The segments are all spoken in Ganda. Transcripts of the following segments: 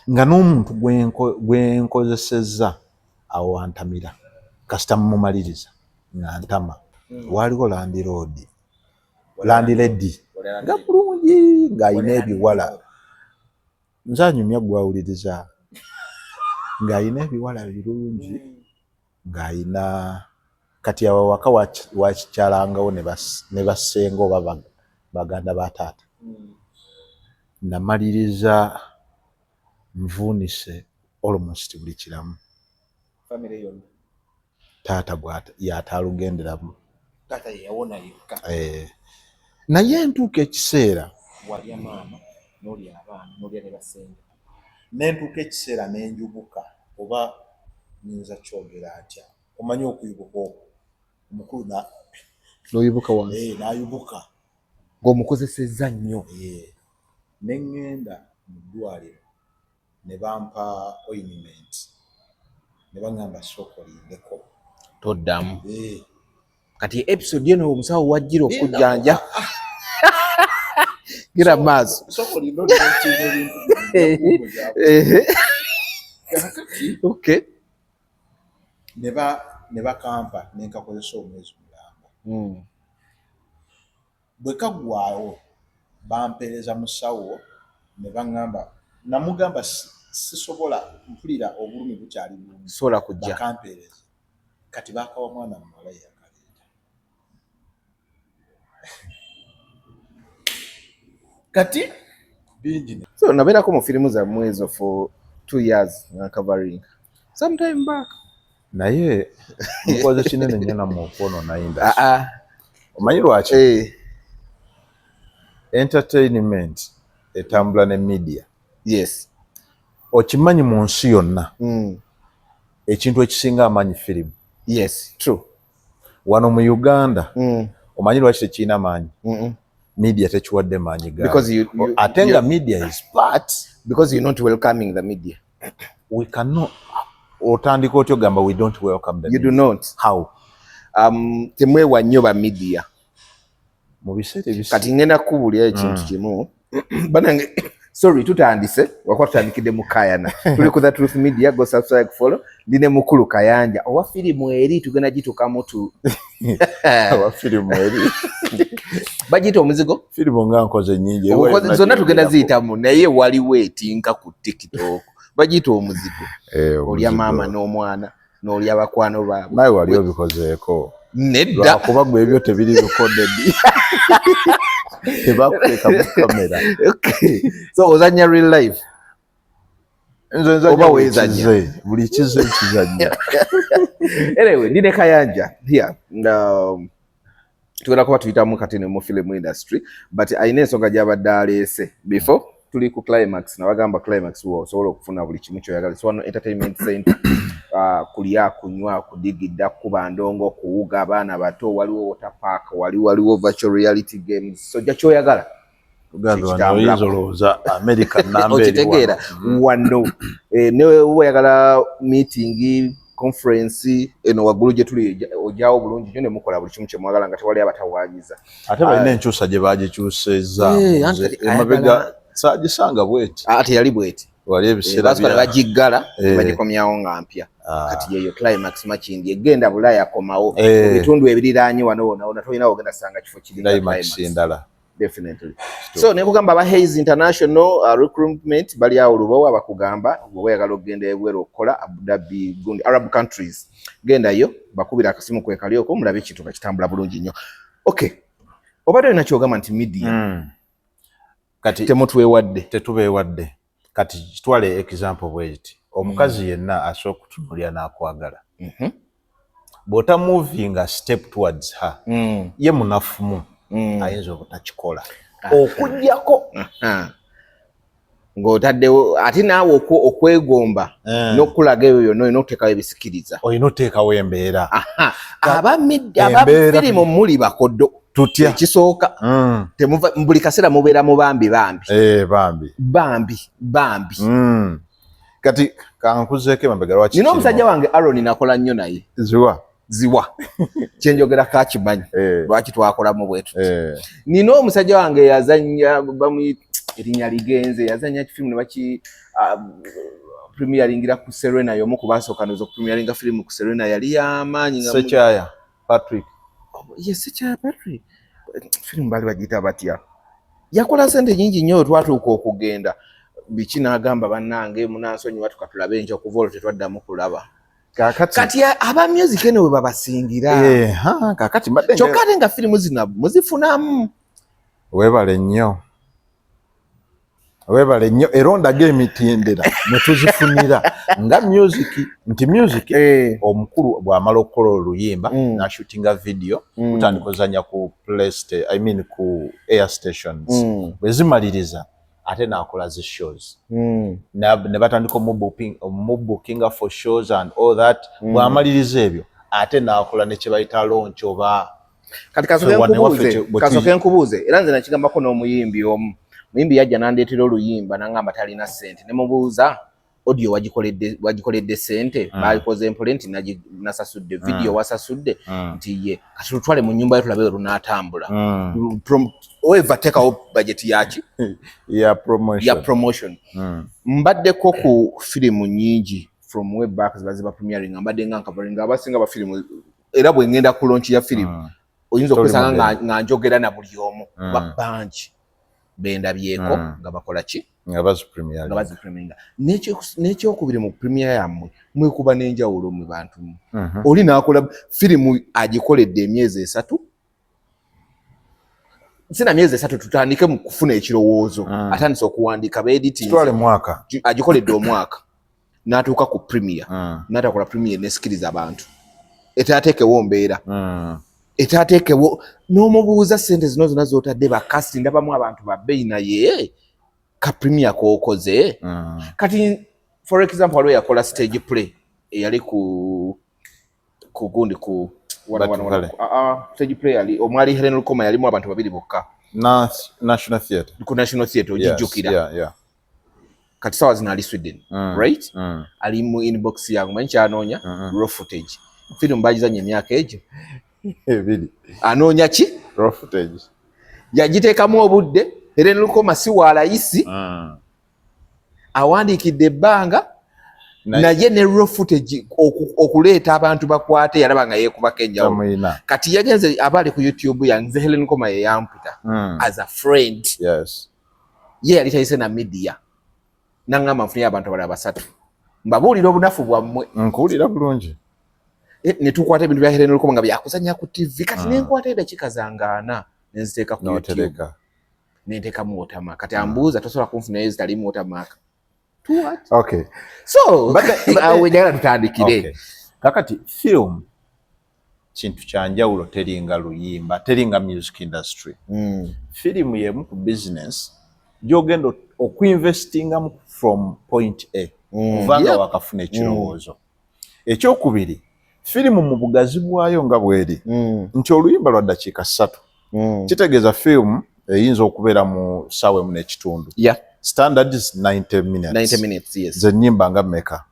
nga n'omuntu gwenkozesezza awo antamira kasita mmumaliriza nga ntama waliwo landiredi nga bulungi ng'ayina ebiwala nzanyumya gwawuliriza ng'ayina ebiwala birungi ng'ayina kati awo waka wakikyalangawo ne bassenga oba baganda ba taata namaliriza nvuunise almost buli kiramu taata yataalugenderamu naye ntuuka ekiseera walya maama n'olya abaana n'olya ne basenge nentuuka ekiseera nenjubuka oba nyinza kyogera atya omanyi okuyubuka okwo omukulu n'oyibuka wansi n'ayubuka ng'omukozesezza nnyo neŋŋenda mu ddwaliro ne bampa ointment ne baŋŋamba sooka olindeko toddamu kati episode eno omusawo wajjira okujjanja gira maaso sooka olindeko okay ne bakampa nenkakozesa omwezi mulamba bwe kaggwaawo bampeereza musawo ne baŋŋamba namugamba sisobola mpulira obulumi bukyali bulumi sobola kujja bakampeereza kati bakawa mwana muwala yakaleeta kati bingi so nabeerako mu firimu zammwe ezo for 2 years nga covering sometime back naye mukoze kinene nnyo nammwe okwonoona industry omanyi lwaki entertainment etambula ne media yes okimanyi mu nsi yonna ekintu ekisinga amaanyi firimu yes true wano mu Uganda omanyi lwaki tekirina maanyi media tekiwadde maanyi gayo ate nga media is part because you're not welcoming the media we cannot otandika otyo gamba we don't welcome them you do not how temwewa nnyo ba media mu biseera ebisi kati ngenda kubulya ekintu kimu banange sorry tutandise wakuba tutandikidde mu Kayana tuli ku The Truth Media go subscribe follow ndine mukulu Kayanja owa firimu eri tugenda gitukamu tu owa firimu eri bagita omuzigo firimu nga nkoze nyingi zonna tugenda ziyitamu naye waliwo etinka ku TikTok bagita omuzigo olya maama n'omwana n'olya bakwano baabwe naye wali obikozeeko nedda kuba gwe ebyo tebiri recorded tebakuteeka mu kamera okay so ozanya real life oba wezanya buli kizo ekizanya anyway ndine Kayanja here tugenda kuba tuyitamu kati ne mu film industry but ayina ensonga gy'abadde aleese before tuli ku climax nabagamba climax wo osobola okufuna buli kimu kyoyagala so wano entertainment center kulya kunywa kudigidda kuba ndongo kuwuga abaana bato waliwo water park waliwo virtual reality games so kyoyagala oyinza America nambe okitegeera wano newe oyagala meeting conference eno waggulu gye tuli ojaawo bulungi nnyo ne mukola buli kimu kye mwagala nga tewali abatawaanyiza ate balina enkyusa gye bagikyusezza emabega sagisanga bweti ate yali bweti wali ebiseera bya bagiggala bagikomyawo nga mpya kati yeyo climax makindi egenda Bulaya komawo ebitundu ebiriraanye wano tolina ogenda sanga kifo kiri climax ndala definitely so nekugamba ba Hayes International recruitment bali awo lubawo abakugamba oyagala okugenda ebweru okukola Abu Dhabi gundi Arab countries gendayo bakubira akasimu kwekalioko mulabe ekintu bakitambula bulungi nnyo okay obadde olina kyogamba nti media kati tetubeewadde kati kitwale example bweti omukazi yenna asooka okutunulya n'akwagala bw'ota moving a step towards her ye munafumu ayinza obutakikola okujjako ng'otaddewo ate naawe okwegomba n'okulaga ebyo byonna olina okuteekawo ebisikiriza olina okuteekawo embeera abafirimu muli bakodo tutya ekisooka buli kaseera mubeera mu bambi kati kankuzeeko emabega lwaki nina omusajja wange Aaron nakola nnyo naye ziwa kyenjogera kakimanyi lwaki twakolamu bwetu nina omusajja wange yazanya erinnya ligenze yazanya film ne baki premieringira ku Serena yomu kubasooka nozo premieringa film ku Serena yali yamanyi nga Sekyaya Patrick yes Sekyaya Patrick film bali bagita batya yakola sente nyingi nnyo twatuuka okugenda biki n'agamba bannange munansonyi watu katulabe enjo okuvola tetwaddamu kulaba kati aba music ene we babasingira kakati mbadde kyokka ate nga firimu zino muzifunamu webale nnyo erondaga emitendera mwetuzifunira nga music nti music omukulu bw'amala okukola oluyimba n'ashootinga video kutandika ozanya ku ku air stations bwe zimaliriza ate n'akola zi shows ne batandika omubookinga for shows and all that bw'amaliriza ebyo ate n'akola ne kye bayita launch oba kati kasooke nkubuuze era nze nakigambako n'omuyimbi omu muyimbi yajja n'andeetera oluyimba n'angamba talina ssente ne mubuuza audio wagikoledde ssente balikoze empole nti nasasudde video wasasudde nti ye kati tutwale mu nnyumba yo tulabe lunaatambula oeva tekawo budget yaki ya promotion mbaddeko ku firimu nyingi from way back ziba premiering mbadde nga nkavaringa abasinga ba firimu era bwe ngenda ku launch ya firimu oyinza okwesanga nga njogera na buli omu bangi bendabyeko nga bakola ki nga bazi premiering n'ekyokubiri mu premiere yammwe mwekuba n'enjawulo mu bantu oli n'akola firimu agikoledde emyezi 3 sina myezi 3 tutandike mu kufuna ekirowoozo atandise okuwandiika beediting twale mwaka agikoledde omwaka n'atuuka ku premiere n'atakola premiere nesikiriza abantu etaateekewo mbeera etaateekewo n'omubuuza ssente zino zonna z'otadde bakasi ndabamu abantu babbeeyi naye ka premiere kookoze kati for example waliwo yakola stage play eyali ku gundi ku stage play yali omwali Helen Lukoma yalimu abantu babiri bokka National Theatre ku National Theatre ogijjukira kati sawa zino ali Sweden right ali mu inbox yangu manyi kyanoonya raw footage film bagizanye emyaka egyo ebiri anoonya ki raw footage yagiteekamu obudde Helen Lukoma si walayisi awandiikidde ebbanga naye ne raw footage okuleeta abantu bakwate yalaba nga yeekubako enjawulo kati yagenze abaali ku YouTube yanze Helen Lukoma ye yamputa as a friend ye yali tayise na media nangamba nfunye abantu abalala 3 mbabuulira obunafu bwammwe nkuwulira bulungi ne tukwata ebintu bya Helen Lukoma nga byakuzanya ku TV kati nenkwata eddakiika zangaana nenziteeka ku YouTube nenteekamu watermark kati ambuuza tosobola kunfunayo zitalimu watermark okay so awe njagala tutandikire kakati film kintu kyanjawulo teringa luyimba teringa music industry film yemu ku business gyogenda okuinvestinga from point A kuvanga wakafuna ekirowoozo ekyokubiri firimu mu bugazi bwayo nga bweri nti oluyimba lwa dakiika 3 kitegeeza firimu eyinza okubeera mu ssaawa emu n'ekitundu standard is 90 minutes yes ze nnyimba nga meka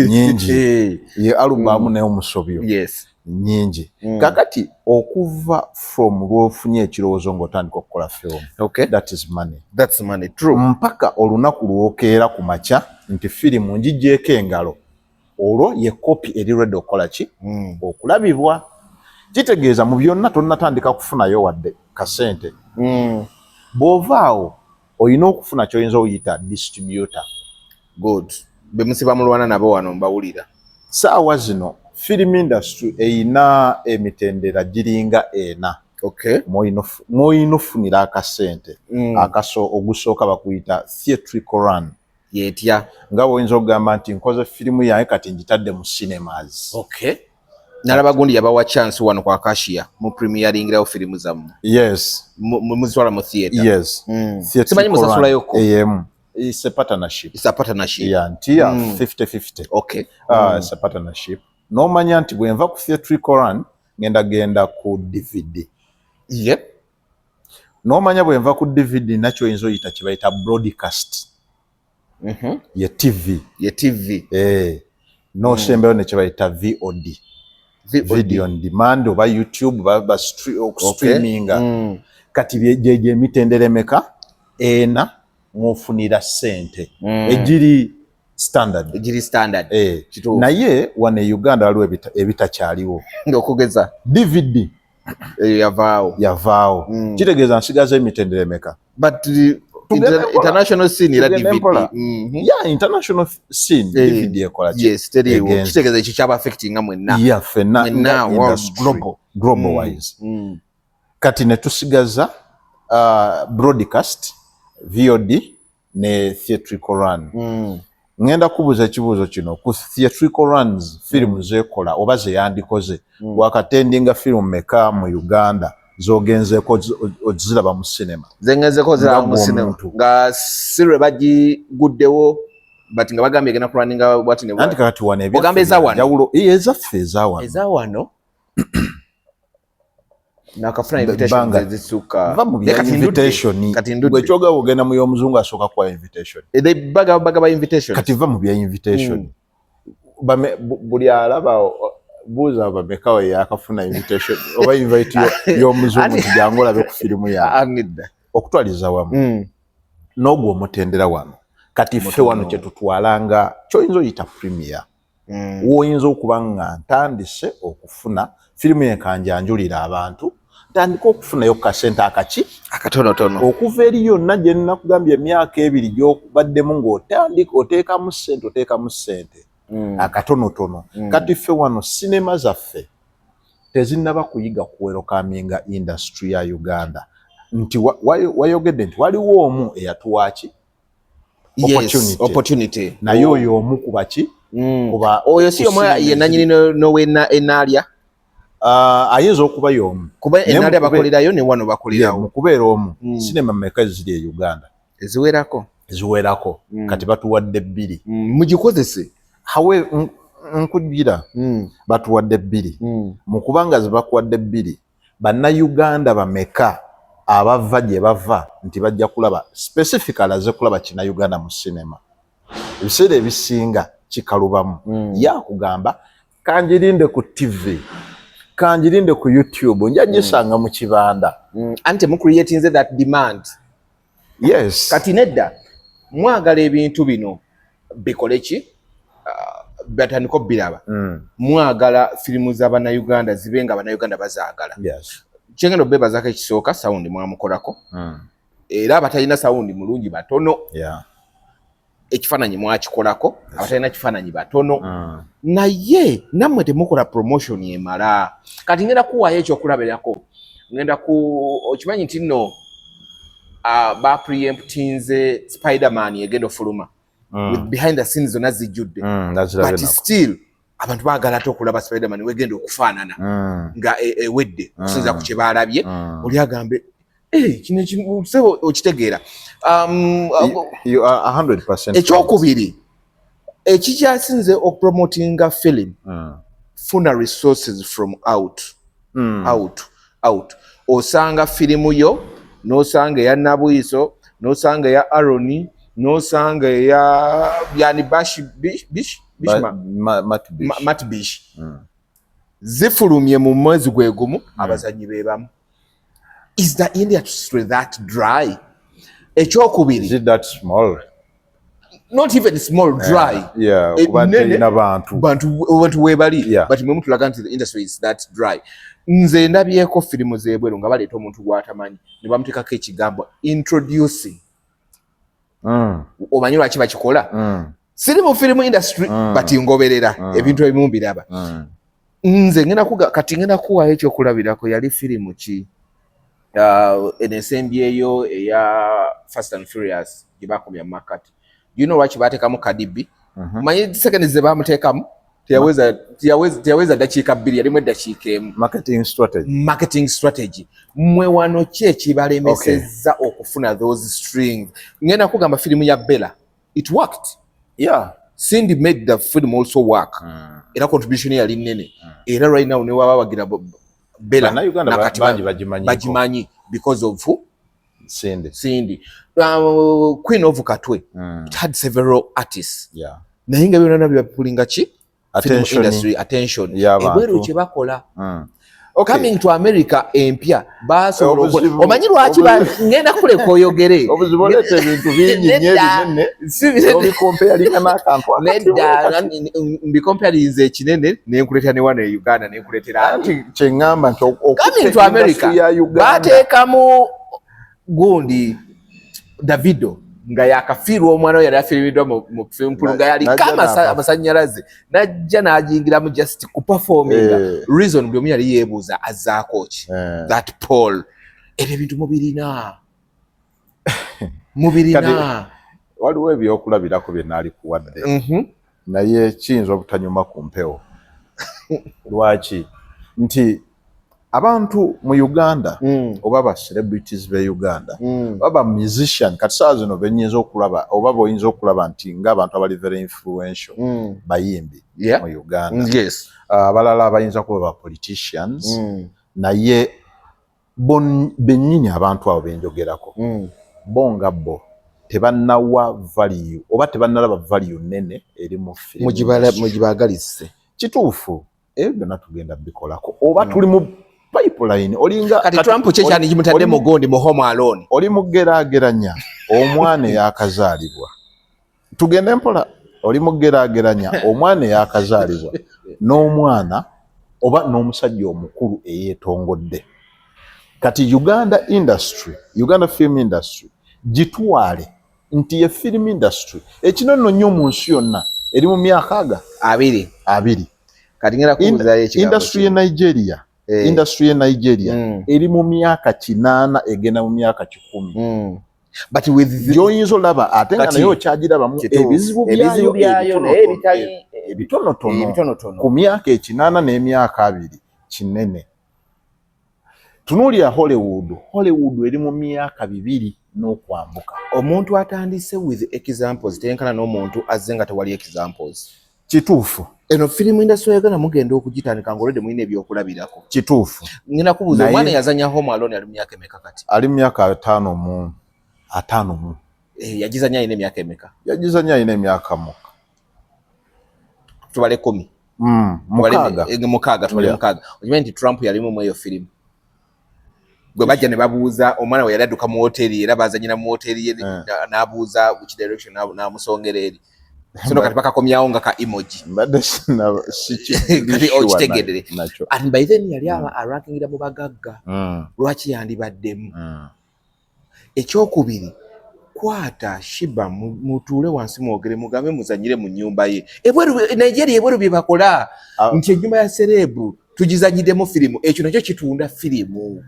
nyingi ye alubamu n'omusobyo nyingi kakati okuva from lwofunye ekirowoozo ng'otandika okukola firimu that's money true mpaka olunaku lwokeera ku makya nti firimu ngiggyeko engalo olwo ye kopi eri ready okukola ki okulabibwa kitegeeza mu byonna tonnatandika kufunayo wadde kasente bw'ovaawo olina okufuna kyoyinza oyita distributor good bemusiba mulwana nabo wano mbawulira saawa zino film industry eyina emitendera giringa 4 mw'oyina ofunira akasente ogusooka bakuyita theatrical run yetya nga bw'oyinza okugamba nti nkoze firimu yange kati ngitadde mu cinemas nalaba gundi yabawa chance wano kwa Acacia mu premieringirawo firimu zammwe muzitwala mu theatre simanyi musasulayo ko it's a partnership ntiya 50-50 it's a partnership n'omanya nti bwe nva ku theatrical run genda ku DVD n'omanya bwe nva ku DVD nakyo oyinza oyita kye bayita broadcast ye TV n'osembayo ne kye bayita VOD video on demand oba YouTube ba streaminga kati gye emitendera emeka ena mwofunira ssente egiri standard naye wane Uganda waliwo ebitakyaliwo ng'okugeza DVD yavaawo kitegeeza nsigaza emitendera emeka but international scene era DVD international scene DVD ekola kitegeeza ekyo kyaba affectinga mwenna ffenna global wise kati ne tusigaza broadcast VOD ne theatrical run ngenda kubuuza ekibuuzo kino ku theatrical runs firimu zekola oba zeyandikoze wakatendinga firimu meka mu Uganda zogenzeeko oziraba mu sinema zengezeeko ziraba mu sinema nga sirwe bagiguddewo but nga bagambye gena kulaninga bwati ne anti kati wane ogamba ezawano ezaffe ezawano nakafuna invitation zisuka va mu invitation gwe kyoga ogenda mu y'omuzungu asooka kwa invitation baga invitation kati va mu bya invitation buli alaba buuza bamekawo yakafuna invitation oba invite y'omuzungu tijangu olabe ku firimu yawe okutwaliza wamu n'ogwo omutendera wano kati ffe wano kyetutwalanga kyoyinza oyita premier woyinza okuba nga ntandise okufuna firimu yenkanjanjulira abantu tandika okufunayo kasente akatonotono okuva eri yonna gye nnakugambye emyaka 2 gy'okubaddemu ng'otandika oteekamu ssente akatonotono kati ffe wano sinema zaffe tezinnaba kuyiga kuwerokaminga industry ya Uganda nti wayogedde nti waliwo omu eyatuwaki opportunity naye oyo omu kubaki kuba oyo si omu yenanyini nowena enaalya ayinza okuba y'omu kuba enaalya bakolerayo ne wano bakolerawo mu kubeera omu sinema mmeka ziri e Uganda eziwerako kati batuwadde 2 mugikozese hawe nkugira batuwadde 2 mu kubanga zibakuwadde 2 bannayuganda bameka abava gye bava nti bajja kulaba specifically aze kulaba Kinnayuganda mu sinema ebiseera ebisinga kikalubamu yakugamba kanjirinde ku TV kanjirinde ku YouTube nja gisanga mu kibanda anti mu creating that demand yes kati nedda mwagala ebintu bino bikoleki batandika biraba mwagala firimu z'Abannayuganda zibe nga Abannayuganda bazaagala kyengendo beba zake kisooka sound mwamukolako era abatalina sound mulungi batono ekifaananyi mwakikolako abatalina kifaananyi batono naye nammwe temukola promotion emala kati ngenda kuwaayo ekyokulabirako ngenda okimanyi nti nno ba preemptinze Spider-Man egenda ofuluma with behind the scenes zonna zijjudde but still abantu baagala ate okulaba Spider-Man wegenda okufaanana nga ewedde okusinza ku kye baalabye oli agambe kino sebo okitegeera you are 100% ekyokubiri ekikyasinze okupromotinga film funa resources from out osanga firimu yo n'osanga eya Nabwiiso n'osanga eya Aroni n'osanga eya yani Matt Bish zifulumye mu mwezi gwe gumu abazanyi bebamu. Is the industry that dry? Ekyokubiri, is it that small? Not even small, dry. Bantu webali, but mwe mutulaga nti the industry is that dry. Nze ndabyeko firimu zebweru nga baleeta omuntu gwatamanyi ne bamuteekako ekigambo introducing. Omanyi lwaki bakikola? Siri mu firimu industry but ngoberera ebintu ebimu biraba. Nze ngenda kuwaayo ekyokulabirako yali firimu ki NSMB eyo eya Fast and Furious gye bakomya market. You know lwaki bateekamu Cardi manyi second ze bamuteekamu teyaweza dakiika 2 yalimu eddakiika emu. Marketing strategy. Mwe wano ki ekibalemesezza okufuna those strings? Ngenda kugamba firimu ya Bella. It worked. Yeah. Cindy made the film also work. Era contribution yali nnene. Era right now ne waba bagira Bella na bagimanyi because of who? Cindy. Queen of Katwe. It had several artists. Yeah. Naye nga byonna byapulinga ki? Attention. Industry attention. Ebweru kye bakola. Coming to America empya basobola omanyi lwaki ngenda kuleka oyogere obuzibu leeta ebintu bingi nnyo obikomparinga n'akantu nedda mbikomparinze ekinene nenkuleetera ne wano e Uganda nenkuleetera anti kyeŋŋamba nti coming to America bateekamu gundi Davido nga yakafiirwa omwana we yali afirimiddwa mu fimpulu nga yaliko amasannyalaze najja n'ajingiramu just kuperforminga reason buli omu yali yeebuuza azzaako ki that Paul ebyo ebintu mubirina waliwo ebyokulabirako bye naali kuwadde naye kiyinza obutanyuma ku mpewo lwaki nti abantu mu Uganda oba ba celebrities be Uganda oba musician kati saa zino benyinza okulaba oba boyinza okulaba nti ng'abantu abali very influential bayimbi mu Uganda abalala abayinza kuba ba politicians naye bennyini abantu abo benjogerako bonga bo tebannawa value oba tebannalaba value nene eri mu firimu mugibagalizise kituufu ebyo byonna tugenda bikolako oba tuli mu pipeline olinga kati Trump kyekyanyi kimutadde mugondi mu Home Alone oli mugeraageranya omwana eyakazaalibwa tugende mpola oli mugeraageranya omwana eyakazaalibwa n'omwana oba n'omusajja omukulu eyeetongodde kati Uganda film industry gitwale nti ye film industry ekinono nnyo mu nsi yonna eri mu myaka abiri kati ngera kubuuzayo ekigambo industry ye Nigeria eri mu myaka 8 egenda mu myaka 10 but with joyinzo laba ate nga nayo kyagirabamu ebizibu byayo ebitonotono ku myaka 8 n'emyaka 2 kinene tunuulira Hollywood eri mu myaka 2 n'okwambuka omuntu atandise with examples tenkana n'omuntu azze nga tewali examples kituufu eno film industry yagala mugenda okugitandika ngolede mulina ebyokulabirako kituufu ngina kubuuza omwana yazanya Home Alone ali mu myaka emeka kati ali mu myaka 5 yagizanya ine myaka emeka yagizanya ine myaka muka tubale 10 mukaaga tubale mukaaga okimanyi nti Trump yalimu mu eyo film gwe bajja ne babuuza omwana we yali adduka mu hoteli era bazanyira mu hoteli ye n'abuuza which direction n'amusongera eri sino kati bakakomyawo nga ka emoji mbadde kati okitegedere and by then yali arankingira mu bagagga lwaki yandibaddemu ekyokubiri kwata Shiba mutuule wansi mwogere mugambe muzanyire mu nnyumba ye Nigeria ebweru bye bakola nti ennyumba ya serebu tugizanyiddemu firimu ekyo nakyo kitunda firimu.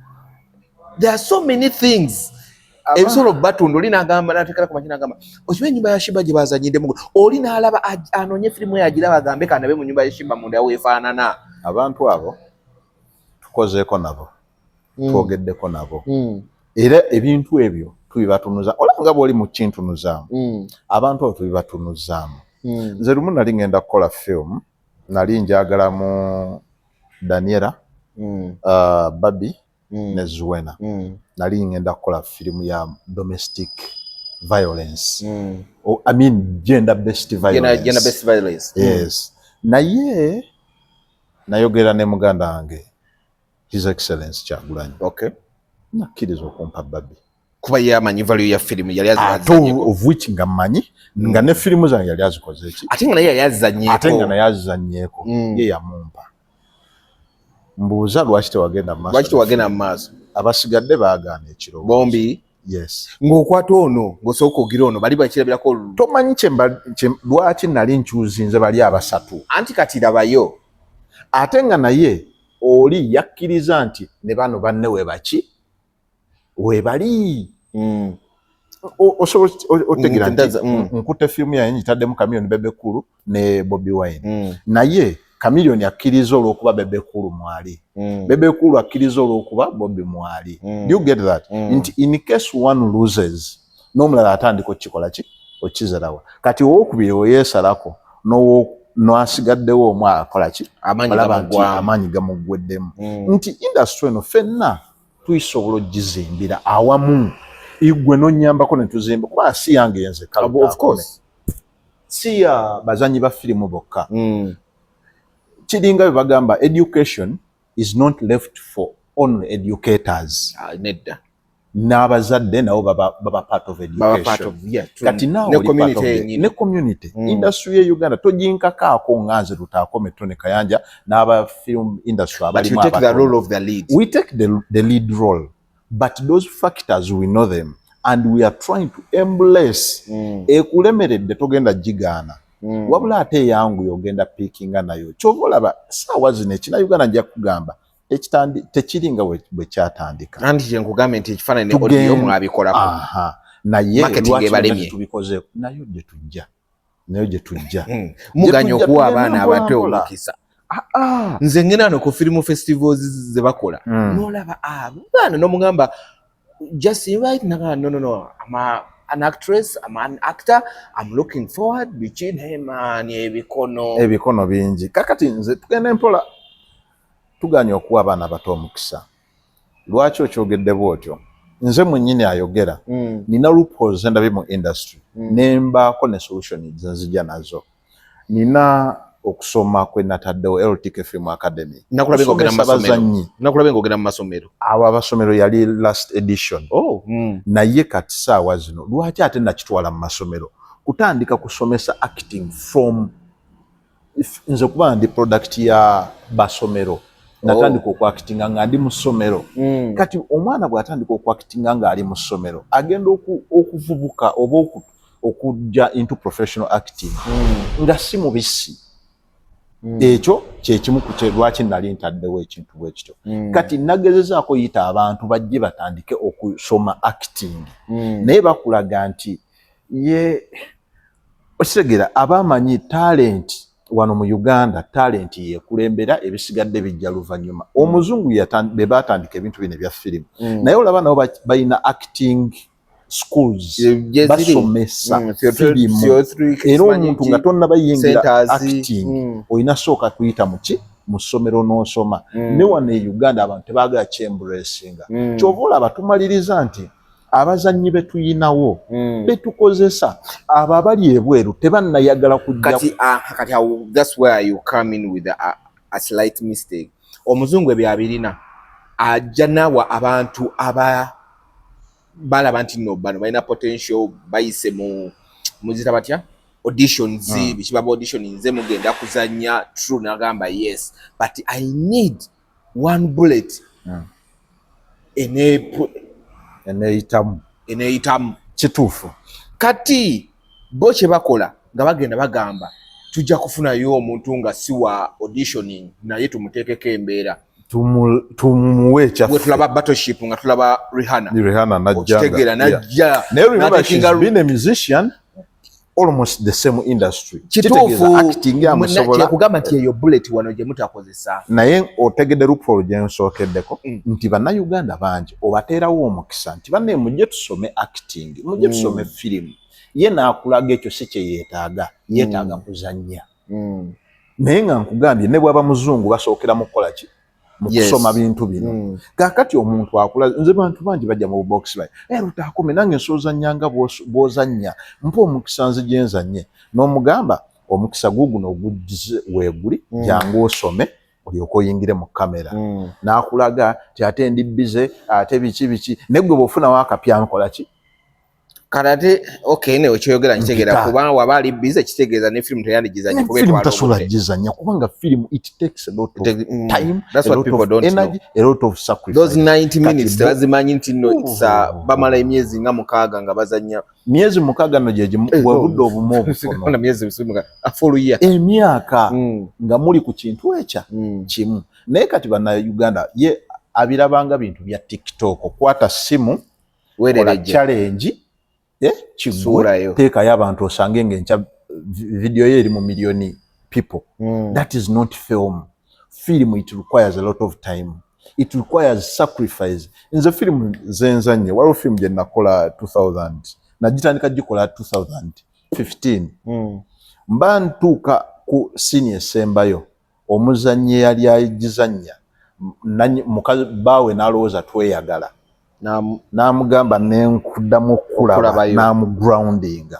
There are so many things ebisolo batunda oli n'agamba n'ateekera ku makina agamba okimanyi ennyumba ya Shiba gye bazanyiddemu oli n'alaba anoonye firimu yagiraba agambe kanabe mu nnyumba ya Shiba munda weefaanana. Abantu abo tukozeeko nabo twogeddeko nabo era ebintu ebyo tubibatunuza olanga bw'oli mu kintunuzaamu abantu abo tubibatunuzaamu. Nze lumu nali ngenda kukola film nali njagalamu Daniela Babi ne Zuena nali ngenda kukola firimu ya domestic violence I mean gender based violence. Yes. Naye nayogera ne muganda wange His Excellency Kyagulanyi nakkiriza okumpa Babi kuba yamanyi value ya firimu yali azanyeko of which nga manyi nga ne firimu zange yali azikoze ki ate nga naye yali azanyeko ye yamumpa. Mbuuza lwaki tewagenda mu maaso abasigadde baagaana ekiro bombi. Yes. Ng'okwata ono ng'osooka ogira ono bali bakirabirako tomanyi lwaki nali nkyuzinze bali abasatu anti kati labayo ate nga naye oli yakkiriza nti ne bano banne webali osobola otegera nti nkutte firimu yaye nyitaddemu Chameleone Bebe Cool ne Bobi Wine naye Chameleone akkiriza olw'okuba Bebe Cool mwali Bebe Cool akkiriza olw'okuba Bobi mwali. Do you get that? Nti in case one loses n'omulala atandika okikola ki okizerawa kati owookubiri oyeesalako n'asigaddewo omu akola ki amaanyi gamuggweddemu nti industry eno fenna tuyisobola ogizimbira awamu igwe n'onnyambako ne tuzimba kuba si yange yenze si ya bazanyi ba firimu bokka kiringa bye bagamba education is not left for only educators. Nedda. N'abazadde nabo baba part of education. Kati naawe ne community. Industry ye Uganda toginkakaako nganze Lutaako Metro ne Kayanja n'aba film industry abalimu. But you take the role of the lead. We take the lead role. But those factors, we know them. And we are trying to embrace ekulemeredde togenda jigaana. Wabula ate yangu yogenda pickinga nayo. Chovolaba saawa zino Uganda nja kugamba tekiringa bwe kyatandika. Anti je nkugambye nti ekifaananyi ne audio mwabikolako. Naye lwaki tubikoze nayo gye tujja. Muganya okuwa abaana abato omukisa. Nze ngena wano ku film festivals ze bakola. N'olaba abaana n'omugamba just invite no. I'm an actress, I'm an actor, I'm looking forward between him and ebikono bingi. Kakati nze tugenda mpola tuganya okuwa abaana bato omukisa. Lwaki okyogedde bwotyo? Nze mwennyini ayogera. Nina loopholes endabye mu industry. Nembaako ne solution nzija nazo. Nina okusoma kwe nataddewo LTK Film Academy. Nakulabe ng'ogenda mu masomero. Abo abasomero yali last edition. Naye kati saawa zino lwaki ate nakitwala mu masomero kutandika kusomesa acting from nze kuba ndi product ya basomero natandika okwactinga nga ndi mu ssomero. Kati omwana bw'atandika okwactinga nga ali mu ssomero agenda okuvubuka oba okujja into professional acting nga si mubisi. Ekyo kyekimu ku lwaki nali ntaddewo ekintu bwe kityo. Kati nagezezaako yita abantu bajje batandike okusoma acting. Naye bakulaga nti osegera abamanyi talent wano mu Uganda, talent yekulembera ebisigadde bijja luvannyuma. Omuzungu be batandika ebintu bino ebya firimu. Naye olaba nabo bayina acting schools basomesa firimu. Era omuntu nga tonna bayingira acting olina sooka kuyita mu ssomero n'osoma. Ne wano e Uganda abantu tebaagala kyembulesinga. Kyova olaba tumaliriza nti abazannyi betuyinawo betukozesa abo abali ebweru tebannayagala kujja. Kati that's where you come in with a slight mistake. Omuzungu ebyo abirina ajja nawa abantu balaba nti no bano balina potential bayise muzita batya auditions bikibaba audition nze mugenda kuzanya true nagamba yes but I need one bullet eneeyitamu kituufu. Kati bo kye bakola nga bagenda bagamba tujja kufunayo omuntu nga si wa auditioning naye tumuteekeko embeera tumuwe kyaffe. Bwe tulaba Battleship nga tulaba Rihanna najja. Naye remember she's been a musician almost the same industry. Kituufu acting yamusobola kugamba nti eyo bullet wano gye mutakozesa. Naye otegedde lupolo gye nsookeddeko nti bannayuganda bangi obateerawo omukisa nti banne mujje tusome acting, mujje tusome firimu. Ye naakulaga ekyo si kye yeetaaga kuzannya. Naye nga nkugambye ne bw'aba muzungu basookera mu kukola ki? Mu kusoma bintu bino. Kaakati omuntu akula nze bantu bangi bajja mu box line. Lutaako nange nsoozannyanga bw'ozannya. Mpa omukisa nze gye nzannye. N'omugamba omukisa guguno ogujjize weeguli jangu osome olyoke oyingire mu kamera. N'akulaga ti ate ndi bize ate biki ne gwe bw'ofunawo akapya nkola ki? Karate okay ne okyoyogera nkitegera kuba waba ali busy kitegeeza ne film teyandigizanya kuba film tasobola gizanya kubanga film it takes a lot of time, that's what people don't energy, know. A lot of sacrifice. Those 90 minutes tebazimanyi nti no it's bamala emyezi nga mukaaga nga bazanya myezi mukaaga no jeje bwebudde obumu obufono na myezi bisimga a full year emyaka nga muli ku kintu ekya kimu. Naye kati bana Uganda ye abirabanga bintu bya TikTok okwata simu werereje challenge kigula teeka y'abantu osange ng'enkya video ye eri mu milioni people. That is not film. Film, it requires a lot of time. It requires sacrifice. Nze film zenzanye waliwo film gye nakola 2000 nagitandika gikola 2015 mba ntuuka ku senior sembayo omuzannyi yali agizannya mukazi baawe n'alowooza tweyagala namugamba nenkuddamu kulaba namugroundinga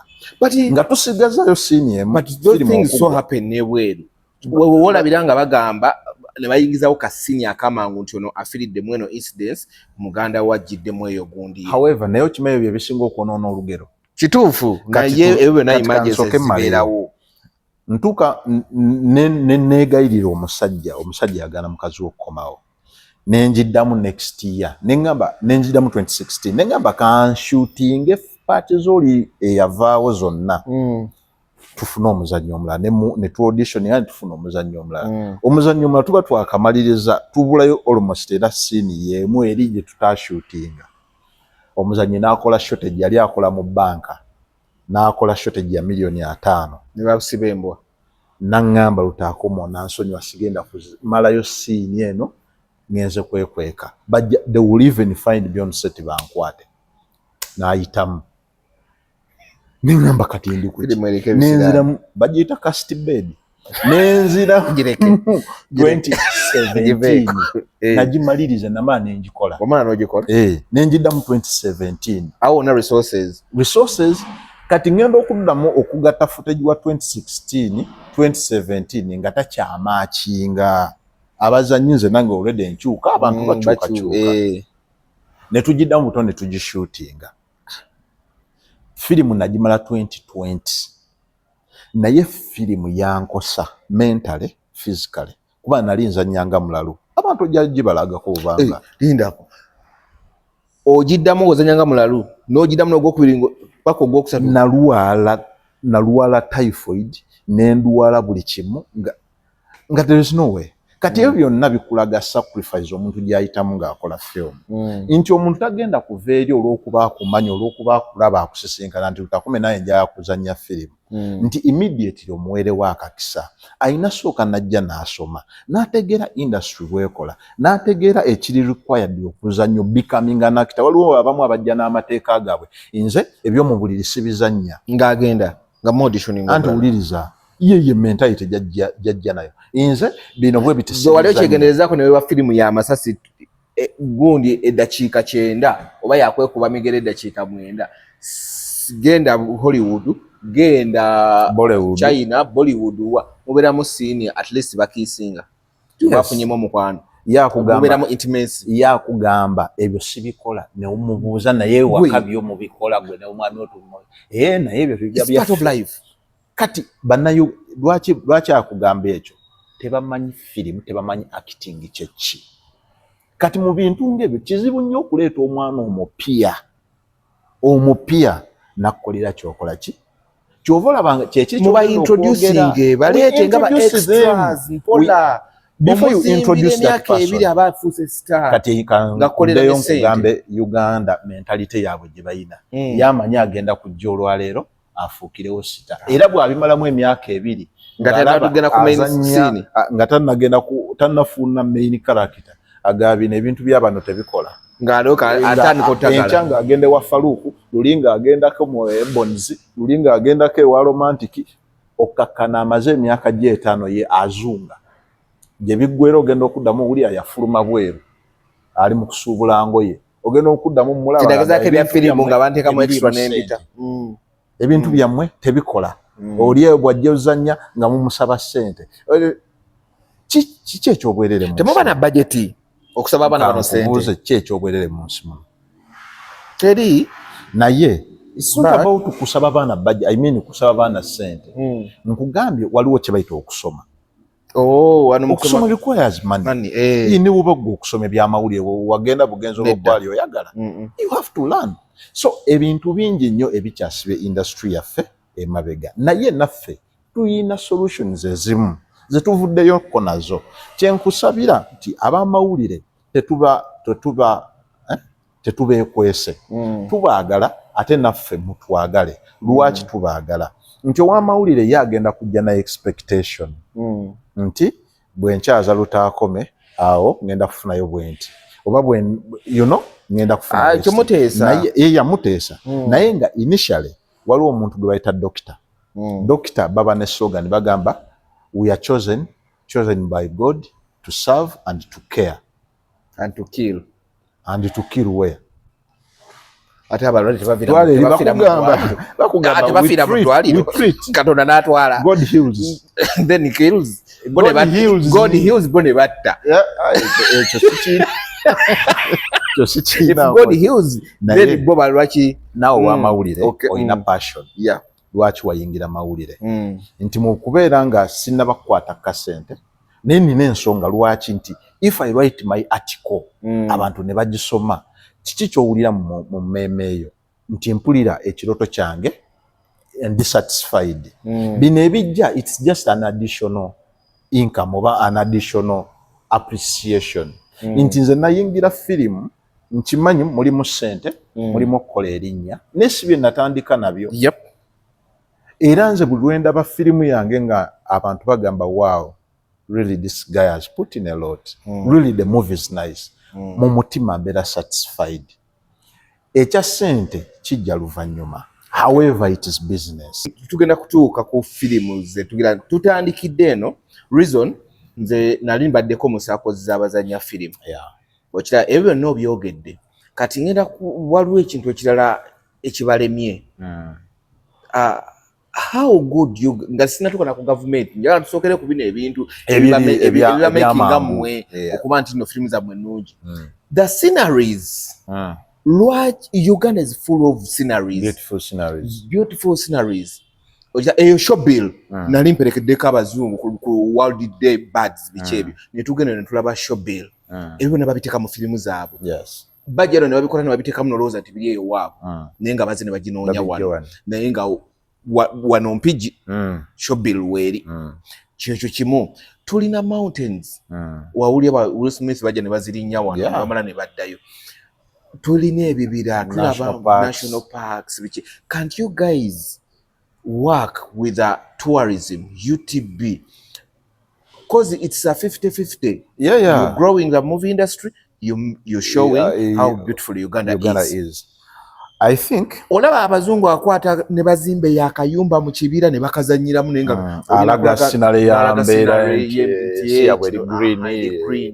nga tusigazayo senior. But those things so happen nebweru wolabira nga bagamba ne bayingizawo kasini akamangu nti ono afiridde mweno incidents muganda wajjiddemu eyo gundi. However nayo kimayo bye bisinga okwonoona olugero. Kituufu naye ebyo byonna emergencies zibeerawo. Ntuuka neegayirira omusajja yagana mukazi w'okukomawo. Nenjiddamu next year. Nenjiddamu 2016. Nengamba kanshootinge paati z'oli eyavaawo zonna. Tufuna omuzannyo omulala ne tu audition yani tufuna omuzannyo omulala. Omuzannyo omulala tuba twakamaliriza tubulayo almost era scene y'emu eri gye tutashootinga. Omuzannyi n'akola shortage yali akola mu banka. N'akola shortage ya $5,000,000. Ne bakusiba embwa. Nangamba Lutakomo nansonyiwa sigenda kumalayo scene eno ngenze kwekweka. But they will even find beyond set bankwate. N'ayitamu. Nengamba kati ndi kuti nenzira bajita cast bed nenzira 2017 najimaliriza namana njikola omana nojikola nenjidda mu 2017 awo na resources kati ngendo okuddamu okugatta footage wa 2017 nga takyamachinga abazanyize nange already enchuka abantu bachuka ne tujidda mu tone tujishootinga. Filimu najimala 2020 naye filimu yankosa mentally physically kuba nalinza nyanga mulalu abantu jajibalaga ko banga lindako ojiddamu ozanyanga mulalu nojiddamu n'ogwokubiringo bako gwokusatu naluwala typhoid nenduwala buli kimu nga there is no way kati ebyo byonna bikulaga sacrifice omuntu gyayitamu ng'akola film nti omuntu tagenda kuva eri olw'okuba akumanya olw'okuba akulaba akusisinkana nti Lutakume naye njagala kuzannya firimu nti immediately omuwere w'akakisa ayina sooka najja n'asoma n'ategeera industry bw'ekola n'ategeera ekiri required okuzannya becoming an actor. Waliwo abamu abajja n'amateeka gaabwe nze eby'omu buliri sibizannya ng'agenda nga mu auditioning anti wuliriza ye mentality jajja nayo inze bino bwe bitisi wali okyegenderezaako newe wa firimu ya masasi gundi eddakiika 9 oba yakwekuba migere eddakiika 9 genda Hollywood genda Bollywood China Bollywood wa mubeeramu scene at least bakisinga bafunyemu omukwano yakugamba intimacy yakugamba ebyo sibikola ne umubuuza naye wakabyo mubikola gwe ne omwami otumo naye ebyo bya part of life. Kati banayo lwaki akugamba ekyo tebamanyi firimu tebamanyi acting kyeki kati mu bintu ng'ebyo kizibu nnyo okuleeta omwana omupya nakukolera kyokola ki kyova olabanga kyeki muba introducing baleete nga ba extras mpola before you introduce that person abafuuse star kati ngakolerayo nkugambe Uganda mentality yaabwe gye bayina yamanya agenda kujja olwaleero afuukirewo sita era bw'abimalamu emyaka 2 nga tannafuna main character agabina ebintu by'abano tebikola ng'atandika agende wa Faruku lulinga agendako mu Ebonizi lulinga agendako ewa Romantic okakkana amaze emyaka 5 ye azunga gye biggwera ogenda okuddamu wuli ayafuluma bweru ali mu kusuubula ngoye ogenda okuddamu mulaba kidagazako ebya firimu nga banteekamu extra n'embita ebintu byammwe tebikola oli bwajja ozannya nga mumusaba ssente kiki ekyobwerere temuba na budget okusaba abaana bano ssente ki ekyobwerere mu nsi muno teri naye it's not about kusaba abaana budget I mean kusaba abaana ssente nkugambye waliwo kye bayita okusoma okusoma requires money ne woba gwe okusoma ebyamawulire wagenda bugenzo lw'okwali oyagala you have to learn. So ebintu bingi nnyo ebikyasibe industry yaffe emabega naye naffe tuyina solutions ezimu zetuvuddeyoko nazo kyenkusabira nti abamawulire tetubeekwese tubaagala ate naffe mutwagale. Lwaki tubaagala? Nti owamawulire ye agenda kujja na expectation nti bwe nkyaza Lutaakome awo ngenda kufunayo bwenti oba ngenda kufuna kyomuteesa yamuteesa naye nga initially waliwo omuntu gwe bayita doctor baba ne slogan bagamba we are chosen by God to serve and to care and to kill where ate abalwadde tebafira mu ddwaliro Katonda n'atwala God heals then he kills God heals bone batta. If God heals then bo balwaki nawo wa mawulire oyina passion lwaki wayingira mawulire nti mu kubeera nga sinnabakwata kasente naye nina ensonga lwaki nti if I write my article abantu ne bagisoma kiki kyowulira mu mmeeme eyo nti mpulira ekiroto kyange and dissatisfied bino ebijja it's just an additional income oba an additional appreciation nti nze nayingira firimu nkimanyi mulimu ssente mulimu okukola erinnya nesi bye natandika nabyo era nze buli lwe ndaba firimu yange nga abantu bagamba wow really this guy has put in a lot really the movie is nice mu mutima mbeera satisfied ekya ssente kijja luvannyuma however it is business. Tugenda kutuuka ku firimu ze tutandikidde eno reason nze nali mbaddeko mu saako z'abazannya firimu okira ebyo byonna obyogedde kati ngenda waliwo ekintu ekirala ekibalemye how good you nga sinatuuka na ku government njagala tusookere ku bino ebintu ebibamakinga mmwe okuba nti no firimu zammwe ennungi the sceneries Uganda is full of sceneries. Beautiful sceneries. Eyo showbill nali mperekeddeko abazungu ku World Day Birds bikyebyo ne tugenda ne tulaba showbill ebyo ne babiteeka mu firimu zaabwe bajja ne babikola ne babiteeka mu nolowooza nti biri eyo waabwe naye nga baze ne baginoonya wano naye nga wano mpigi showbill weeri kyekyo kimu tulina mountains wawulya Will Smith bajja ne bazirinnya wano bamala ne baddayo tulina ebibira tulaba national parks biki can't you guys work with a tourism UTB because it's a 50-50 you're growing the movie industry you're showing how beautiful Uganda is. I think olaba abazungu akwata ne bazimbe yakayumba mu kibira ne bakazanyiramu nenga alaga sinale ya mbeera ya green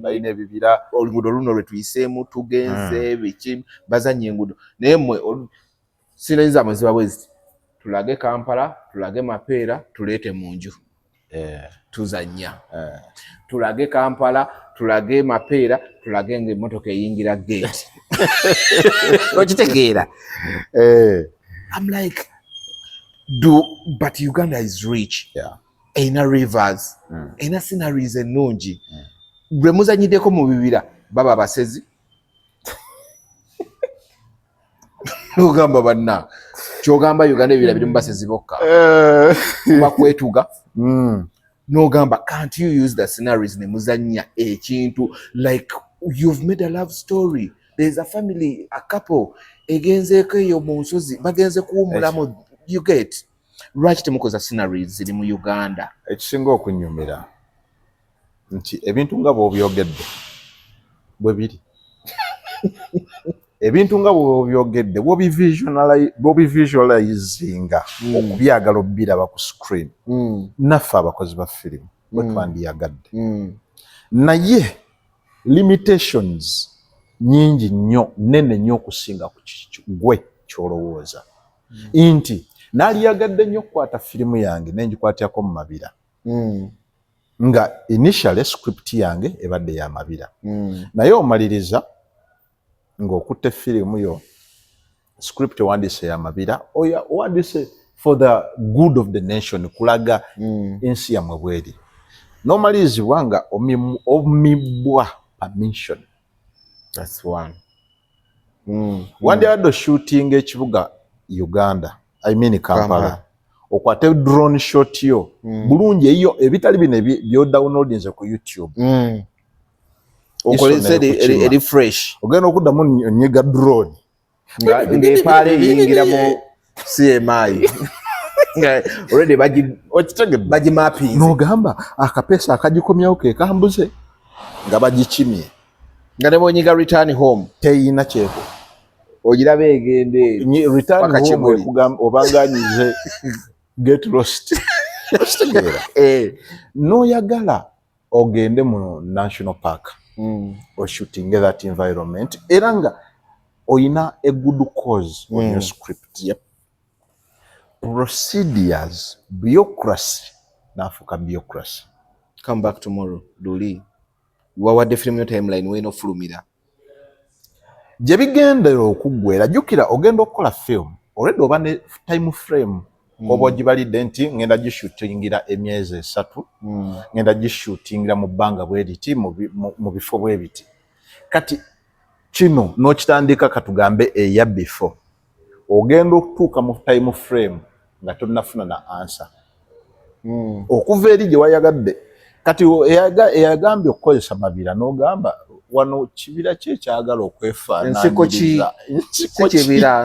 bayina ebibira oluguudo luno lwe tuyiseemu tugenze biki bazanye enguudo naye mmwe sinale zammwe ziba bwezi tulage Kampala tulage Mapeera tuleete mu nju tuzanya tulage Kampala tulage Mapeera tulage ng'emmotoka eyingira gate okitegeera I'm like but Uganda is rich ena rivers ena sceneries ennungi bwe muzanyiddeko mu bibira baba basezi nogamba banna kyogamba Uganda ebibira biri mu basezi bokka bakwetuga nogamba can't you use the sceneries ne muzanya ekintu like you've made a love story there's a family a couple egenzeeko eyo mu nsozi bagenze kuwumulamu you get lwaki temukoza sceneries ziri mu Uganda ekisinga okunyumira nti ebintu nga bw'obyogedde bwe biri ebintu nga bw'obyogedde bw'obivisualizinga okubyagala obbiraba ku screen naffe abakozi ba firimu bwe twandiyagadde naye limitations nyingi nnyo nene nnyo okusinga ku gwe kyolowooza nti naaliyagadde nnyo okukwata firimu yange nenjikwatyako mu mabira nga initially script yange ebadde ya mabira naye omaliriza ng'okutte firimu yo script owandiise ya mabira owandiise for the good of the nation kulaga ensi yammwe bweri n'omalirizibwa nga omibwa permission. That's one. Wandiyadde shooting ekibuga Uganda, I mean Kampala. Okwate drone shot yo. Bulungi eyo ebitali bine byo downloadinze ku YouTube. Okolese eri fresh. Ogenda okuddamu nyiga drone. Ngepale yingira mu CMI. Already baji mapping. Nogamba akapesa akagikomyawo ke kambuze nga bagikimye. Nga ne bonyiga return home teyina kyeko. Ogirabe egende return home kugamba obanganyize get lost. No yagala ogende mu national park or shooting that environment eranga oyina a good cause on your script. Yep. Procedures, bureaucracy, nafuka bureaucracy. Come Back Tomorrow Luli wawadde film yo timeline weno fulumira gye bigendera okuggwera jjukira ogenda okukola film already oba ne time frame oba ogibalidde nti ngenda gishootingira emyezi 3 ngenda gishootingira mu bbanga bwe liti mu bifo bwe biti kati kino n'okitandika katugambe eya before ogenda okutuuka mu time frame nga tonnafuna na answer okuva eri gye wayagadde kati eyagambye okukozesa mabira n'ogamba wano kibira kyekyagala okwefaananyiriza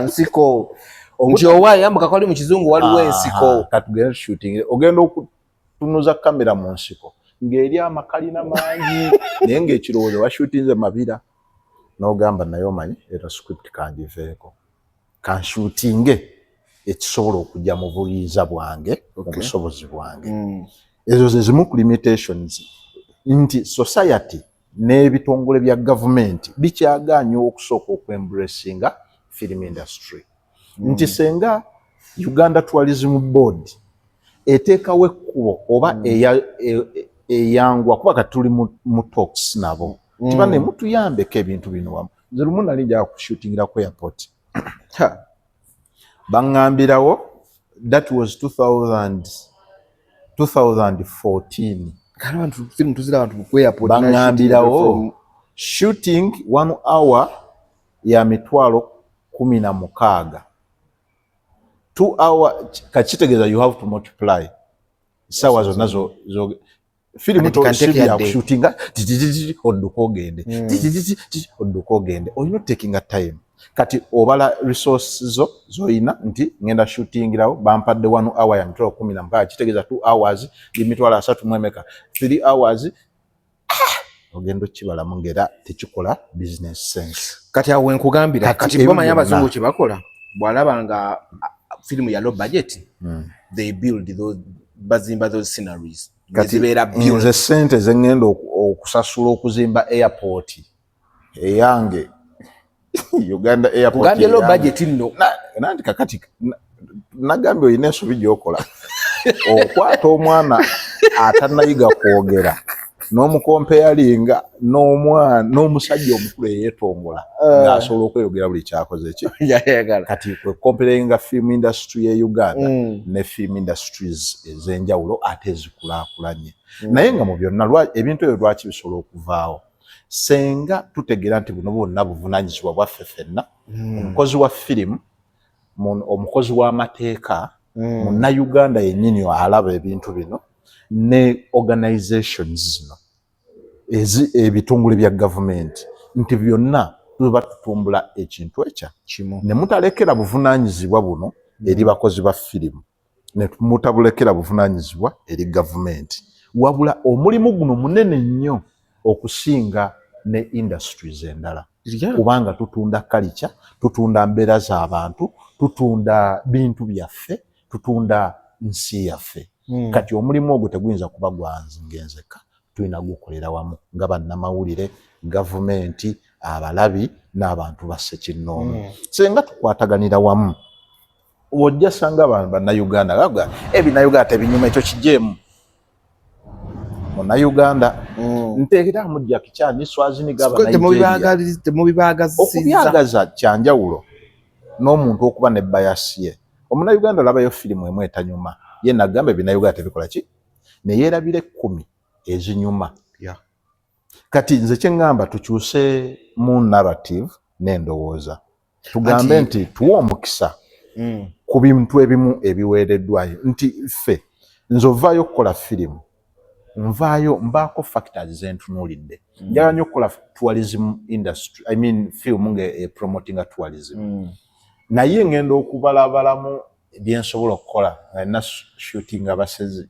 nsiko nti owaye yambuka kwali mu kizungu waliwo ensiko katugenda shooting ogenda okutunuza kamera mu nsiko ng'eri amakalina mangi naye ng'ekirowoozo washootinze mabira n'ogamba naye omanyi era script kangiveeko kanshootinge ekisobola okujja mu buyiiza bwange mu busobozi bwange ezo ze zimu ku limitations nti society n'ebitongole bya gavumenti bikyagaanye okusooka okwembracinga film industry nti senga Uganda Tourism Board eteekawo ekkubo oba eyangwa kuba kati tuli mu talks nabo tiba ne mutuyambeko ebintu bino wamu nze lumu nali njala kushootingira ku airport baŋŋambirawo that was 2014 film tuzira abantu ku airport baŋŋambirawo shooting 1 hour ya mitwalo 16 2 hour kachitegeeza you have to multiply sawa zonna zo film to ya shootinga odduka ogende or not taking a time kati obala resources zoyina nti ngenda shootingirawo bampadde 1 hour ya mitwalo 16 kitegeeza 2 hours limitwalo 3 mwemeka 3 hours ogendo kibala mungera tekikola business sense kati awo nkugambira kati bamanya abazungu kye bakola bwalaba nga film ya low budget they build those bazimba those sceneries kati nze sente zengenda okusasula okuzimba airport eyange Uganda airport kugambye low budget nno nanti kakati nagambye oyina ensobi gy'okola okwata omwana atanayiga kwogera n'omukompeyalinga n'omusajja omukulu eyeetongola ng'asobola okweyogera buli kyakoze ki kati kwekompeyalinga film industry ya Uganda ne film industries ez'enjawulo ate ezikulaakulanye naye nga mu byonna ebintu ebyo lwaki bisobola okuvaawo senga tutegeera nti buno bwonna buvunaanyizibwa bwaffe ffenna omukozi wa firimu omukozi w'amateeka munnayuganda yennyini alaba ebintu bino ne organizations zino ebitongole bya gavumenti nti byonna tuba tutumbula ekintu ekya kimu ne mutalekera buvunaanyizibwa buno eri bakozi ba firimu ne mutabulekera buvunaanyizibwa eri gavumenti wabula omulimu guno munene nnyo okusinga ne industries endala kubanga tutunda culture tutunda mbeera z'abantu tutunda bintu byaffe tutunda nsi yaffe kati omulimu ogwo teguyinza kuba gwanzingenzeka tulina gukolera wamu nga bannamawulire gavumenti abalabi n'abantu basse kinnoomu senga tukwataganira wamu wojja sanga bannayuganda gaga ebinayuganda tebinyuma ekyo kijeemu Uganda nteekera mu Jackie Chan Swaziniga okubyagaza kyanjawulo n'omuntu okuba ne bias ye omunnayuganda olabayo firimu emu etanyuma ye nagamba ebinayuganda tebikola ki ne yeerabira 10 ezinyuma kati nze kyeŋŋamba tukyuse mu narrative n'endowooza tugambe nti tuwe omukisa ku bintu ebimu ebiweereddwayo nti ffe nze ovaayo okukola firimu nvaayo mbaako factors zentunuulidde njagala nnyo okukola tourism industry film promoting tourism naye ngenda okubalabalamu byensobola okukola nga nina shooting abasezi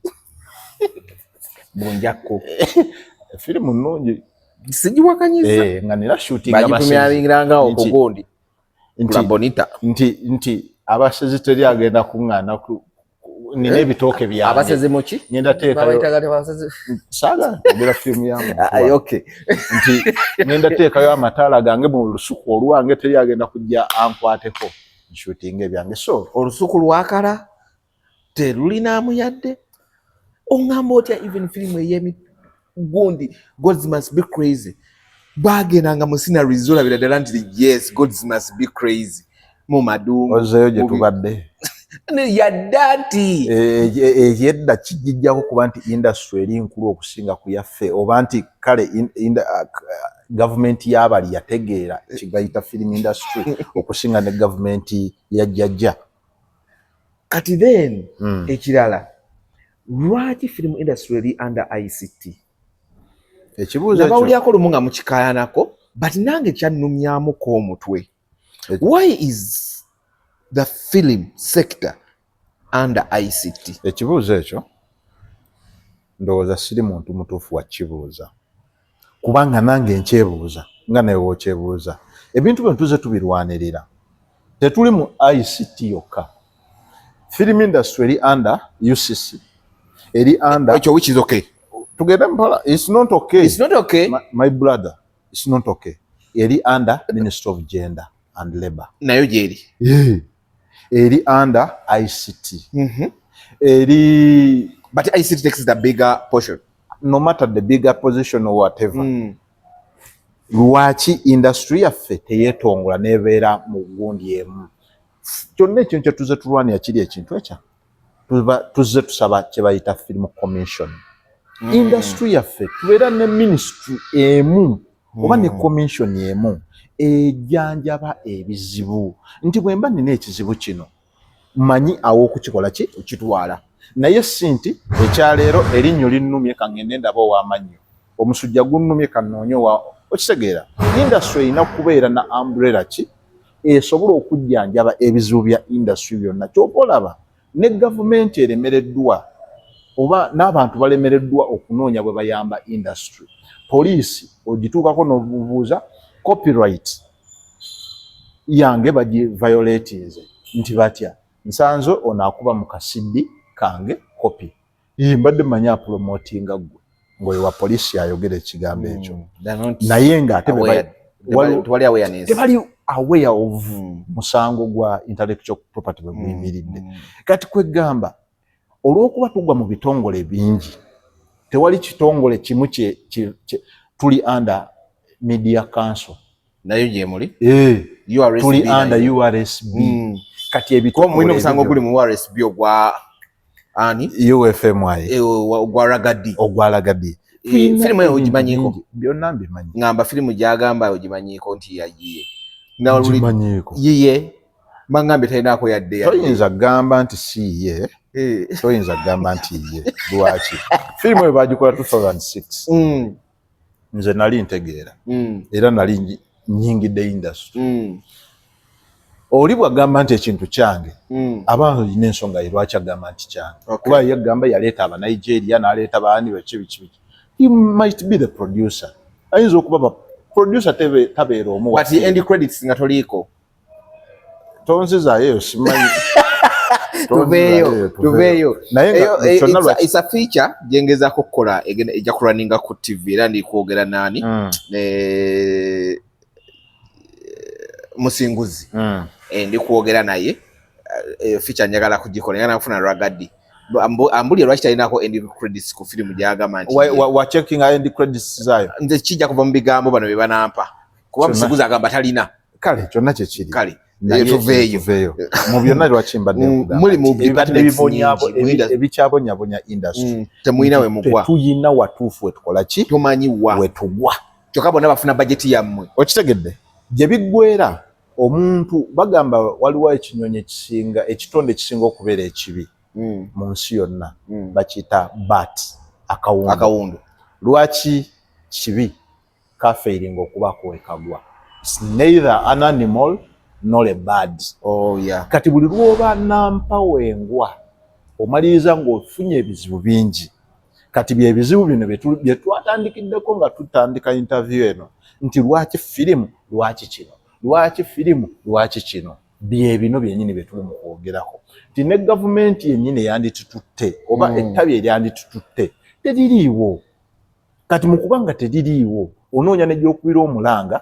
bunjakko firimu nnungi sigiwakanyiza nga nina shooting abasezingiranga okugondi nti abasezi teri agenda kuŋŋaana nina ebitooke byange abaseze muki ngenda teekayo saaga ogera firimu yamu nti ngenda teekayo amataala gange mu lusuku olwange teri agenda kujja ankwateko nshootinga ebyange so olusuku lwakala terulinaamu yadde oŋŋamba otya even firimu gundi gods must be crazy bagendanga mu scenaries zolabira ddala nti yes gods must be crazy mu madungu ozeyo gye tubadde yadda nti yedda kijijjako kuba nti industry eri nkulu okusinga ku yaffe oba nti kale gavumenti y'abali yategeera kigayita film industry okusinga ne gavumenti ya jjajja kati then ekirala lwaki film industry eri under ICT ekibuuzo ekyo nabawulyako lumu nga mukikayanako but nange kyannumyamuko omutwe why is the film sector under ICT ekibuuzo ekyo ndowooza siri muntu mutuufu wa kibuuza kubanga nange nkyebuuza nga naye wokyebuuza ebintu bino tuze tubirwanirira tetuli mu ICT yokka film industry eri under UCC eri under ekyo which is okay tugende mpala it's not okay my brother it's not okay eri under Ministry of Gender and Labour nayo gyeri eri under ICT eri but ICT takes the bigger portion no matter the bigger position or whatever lwaki industry yaffe teyeetongola nebeera mu gundi emu kyonna ekyo nkyo tuze tulwanira kiri ekintu ekyo tuze tusaba kye bayita film commission industry yaffe tubeera ne ministry emu oba ne commission emu ejjanjaba ebizibu nti bwe mba nina ekizibu kino manyi aw'okukikola ki okitwala naye si nti ekyaleero erinnyo linnumye kangende ndaba ow'amannyo omusujja gunnumye kannoonye okitegeera industry erina kubeera na umbrella ki esobola okujjanjaba ebizibu bya industry byonna ky'oba olaba ne gavumenti eremereddwa oba n'abantu balemereddwa okunoonya bwe bayamba industry poliisi ogituukako n'obubuuza copyright yange bagiviolatinze nti batya nsanze onaakuba mu kasidi kange copy mbadde manya promotinga gwe ng'oyo wa poliisi ayogera ekigambo ekyo naye ng'ate tebali aware of musango gwa intellectual property bwe guyimiridde kati kwegamba olw'okuba tugwa mu bitongole bingi tewali kitongole kimu tuli under media council nayo gyemuli tuli under URSB kati ebitongole musango guli mu URSB ogwa ani UFMI ogwa Ragadi filimu eyo ogimanyiko byonna mbimanyi ngamba filimu gyagamba ogimanyiko nti yagiye yiye bangambe talinaako yadde toyinza kugamba nti si ye toyinza kugamba nti ye lwaki filimu eyo bagikola 2006 nze nali ntegeera era nali nyingidde industry oli bwagamba nti ekintu kyange abantu olina ensonga ye lwaki agamba nti kyange kuba yagamba yaleeta abanigeria n'aleeta baani beki he might be the producer ayinza okuba producer tabeera omu but end credits nga toliiko tonzizayo simanyi tuveeyo it's a feature gyengezaako kukola ejja kulaninga ku TV era ndi kwogera naani Musinguzi ndi kwogera naye feature njagala kugikola njagala kufuna Ragadi ambulye lwaki talinako end credits ku filimu gyagamba nti wa checking end credits zayo nze kijja kuva mu bigambo bano bye banampa kuba Musinguzi agamba talina kale kyonna kyekiri kale tuveeyo mu byonna lwaki mbadde muli mu ebikyabonyabonya industry temuyina we mugwa tetuyina watuufu wetukola ki tumanyiwa wetugwa kyokka bonna bafuna bajeti yammwe okitegedde gye biggwera omuntu bagamba waliwo ekinyonyi ekisinga ekitonde ekisinga okubeera ekibi mu nsi yonna bakiyita bat akawundu lwaki kibi kafeiringa okubaako wekagwa neither an animal nor a bird kati buli lwoba nampa wengwa omaliriza ng'ofunye ebizibu bingi kati byebizibu bino bye twatandikiddeko nga tutandika interview eno nti lwaki firimu lwaki kino lwaki firimu lwaki kino byebino byennyini bye tuli mu kwogerako nti ne gavumenti yennyini yanditututte oba ettabi eryanditututte teririiwo kati mu kubanga teririiwo onoonya n'egyokubira omulanga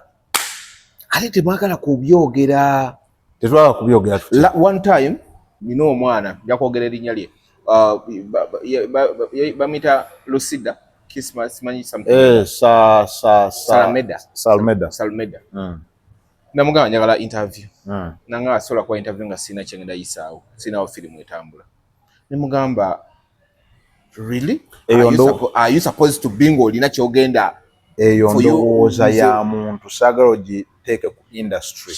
ate temwagala kubyogera tetwagala kubyogera one time nina omwana nja kwogera erinnya lye bamuyita Lucida Christmas manyi something Salmeda namugamba njagala interview nanga asobola kuba interview nga sina kyengenda yisaawo sinawo firimu etambula nemugamba really are you supposed to be ng'olina kyogenda eyo ndowooza ya muntu saagala ogiteeke ku industry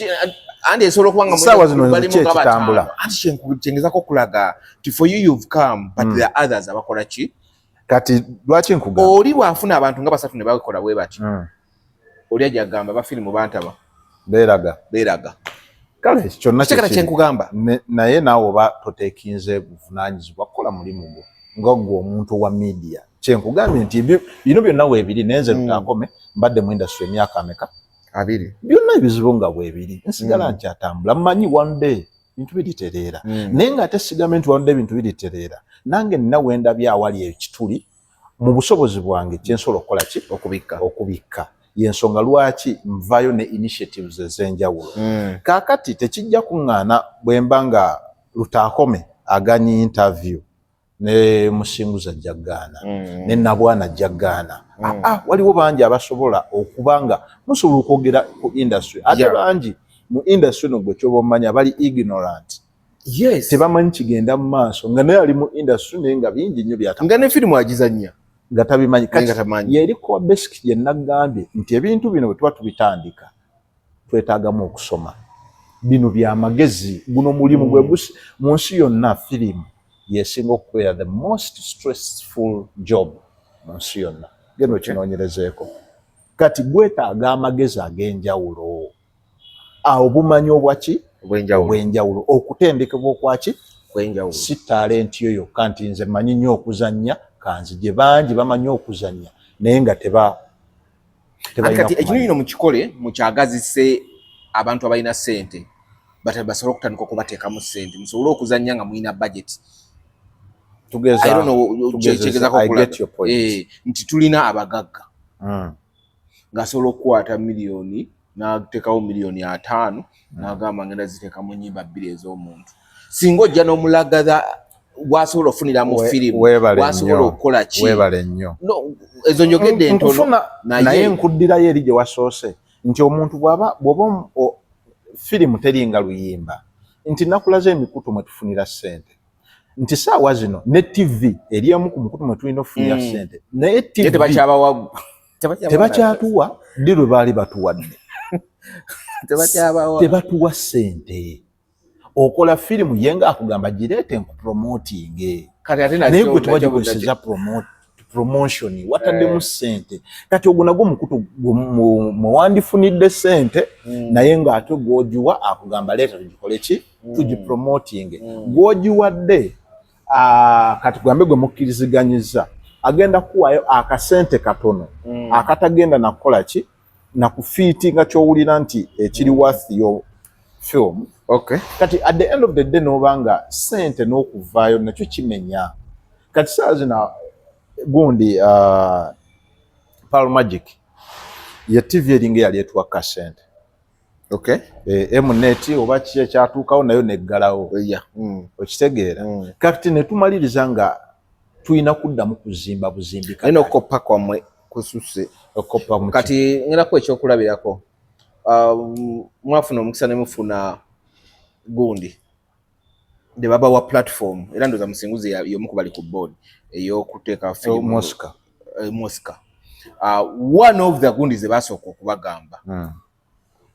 andi esobola okuba nga saawa zino kyekitambula anti kyengezako okulaga ti for you've come but there are others abakola ki kati lwaki nkugamba oli bwafuna abantu nga basatu ne bakola bwe bati oli ajja gamba bafirimu bantaba beeraga kale kyonna kyenkugamba naye naawe oba toteekinze buvunaanyizibwa kukola mulimu gwo nga gwe omuntu wa media kyenkugambye nti bino byonna weebiri nenze Lutaakome mbadde mu industry emyaka ameka 2 byonna ebizibu nga weebiri nsigala nkyatambula mmanyi one day bintu biritereera naye ng'ate sigambe nti one day bintu biritereera nange nina wendabya awali ekituli mu busobozi bwange kyensobola okukola ki okubikka yensonga lwaki nvayo ne initiatives ez'enjawulo kaakati tekijja kuŋŋaana bwe mba nga Lutaakome aganye interview ne Musinguza ajja gaana ne Nabwana ajja gaana waliwo bangi abasobola okuba nga musobola okwogera ku industry ate bangi mu industry no gwe kyoba omanya bali ignorant tebamanyi kigenda mu maaso nga naye ali mu industry naye nga bingi nnyo nga ne firimu agizannya nga tabimanyi kati yeriko basic ye nagambye nti ebintu bino bwe tuba tubitandika twetaagamu okusoma bino byamagezi guno mulimu gwe mu nsi yonna firimu yesinga okubeera the most stressful job mu nsi yonna genda okinoonyerezeeko kati gwetaaga amagezi ag'enjawulo awo bumanyi obwaki obw'enjawulo okutendekebwa okwaki si talenti yo yokka nti nze manyi nnyo okuzannya kanzije bangi bamanyi okuzannya naye nga kati ekino kino mukikole mukyagazise abantu abalina ssente basobole okutandika okubateekamu ssente musobole okuzannya nga mulina budget nti tulina abagagga ng'asobola okukwata miliyoni n'ateekawo miliyoni 5 n'agamba ngenda ziteeka mu nnyimba 2 ez'omuntu singa ojja n'omulagaza wasobola ofuniramu firimu wasobola okukola ki weebale nnyo ezo njogedde entono naye nkuddirayo eri gye wasoose nti omuntu bw'oba firimu teringa luyimba nti nakulaza emikutu mwe tufunira ssente nti saawa zino ne TV eri emu ku mukutu mwe tulina okufunira ssente naye TV tebakyatuwa ddi lwe baali batuwadde tebatuwa ssente okola firimu ye nga akugamba gireete nkupromotinge naye gwe tewagikoreseza promotion wataddemu ssente kati ogwo nagwo mukutu mwewandifunidde ssente naye ng'ate gwogiwa akugamba leeta tugikole ki tugipromotinge gwogiwadde kati kugambe gwe mukkiriziganyiza agenda kuwaayo akasente katono akatagenda nakukola ki nakufiitinga kyowulira nti ekiri worth yo film kati at the end of the day n'obanga ssente n'okuvaayo nakyo kimenya kati saa zina gundi Pearl Magic ye TV eringa yali etuwaka ssente Mnet oba ki ekyatuukawo nayo neggalawo okitegeera kati ne tumaliriza nga tulina kuddamu kuzimba buzimbika naye n'okoppa kwammwe kususe kati ngerako ekyokulabirako mwafuna omukisa ne mufuna gundi ne babawa platform era ndoza Musinguzi y'omu ku bali ku board ey'okuteeka firimu Mosca one of the gundi ze basooka okubagamba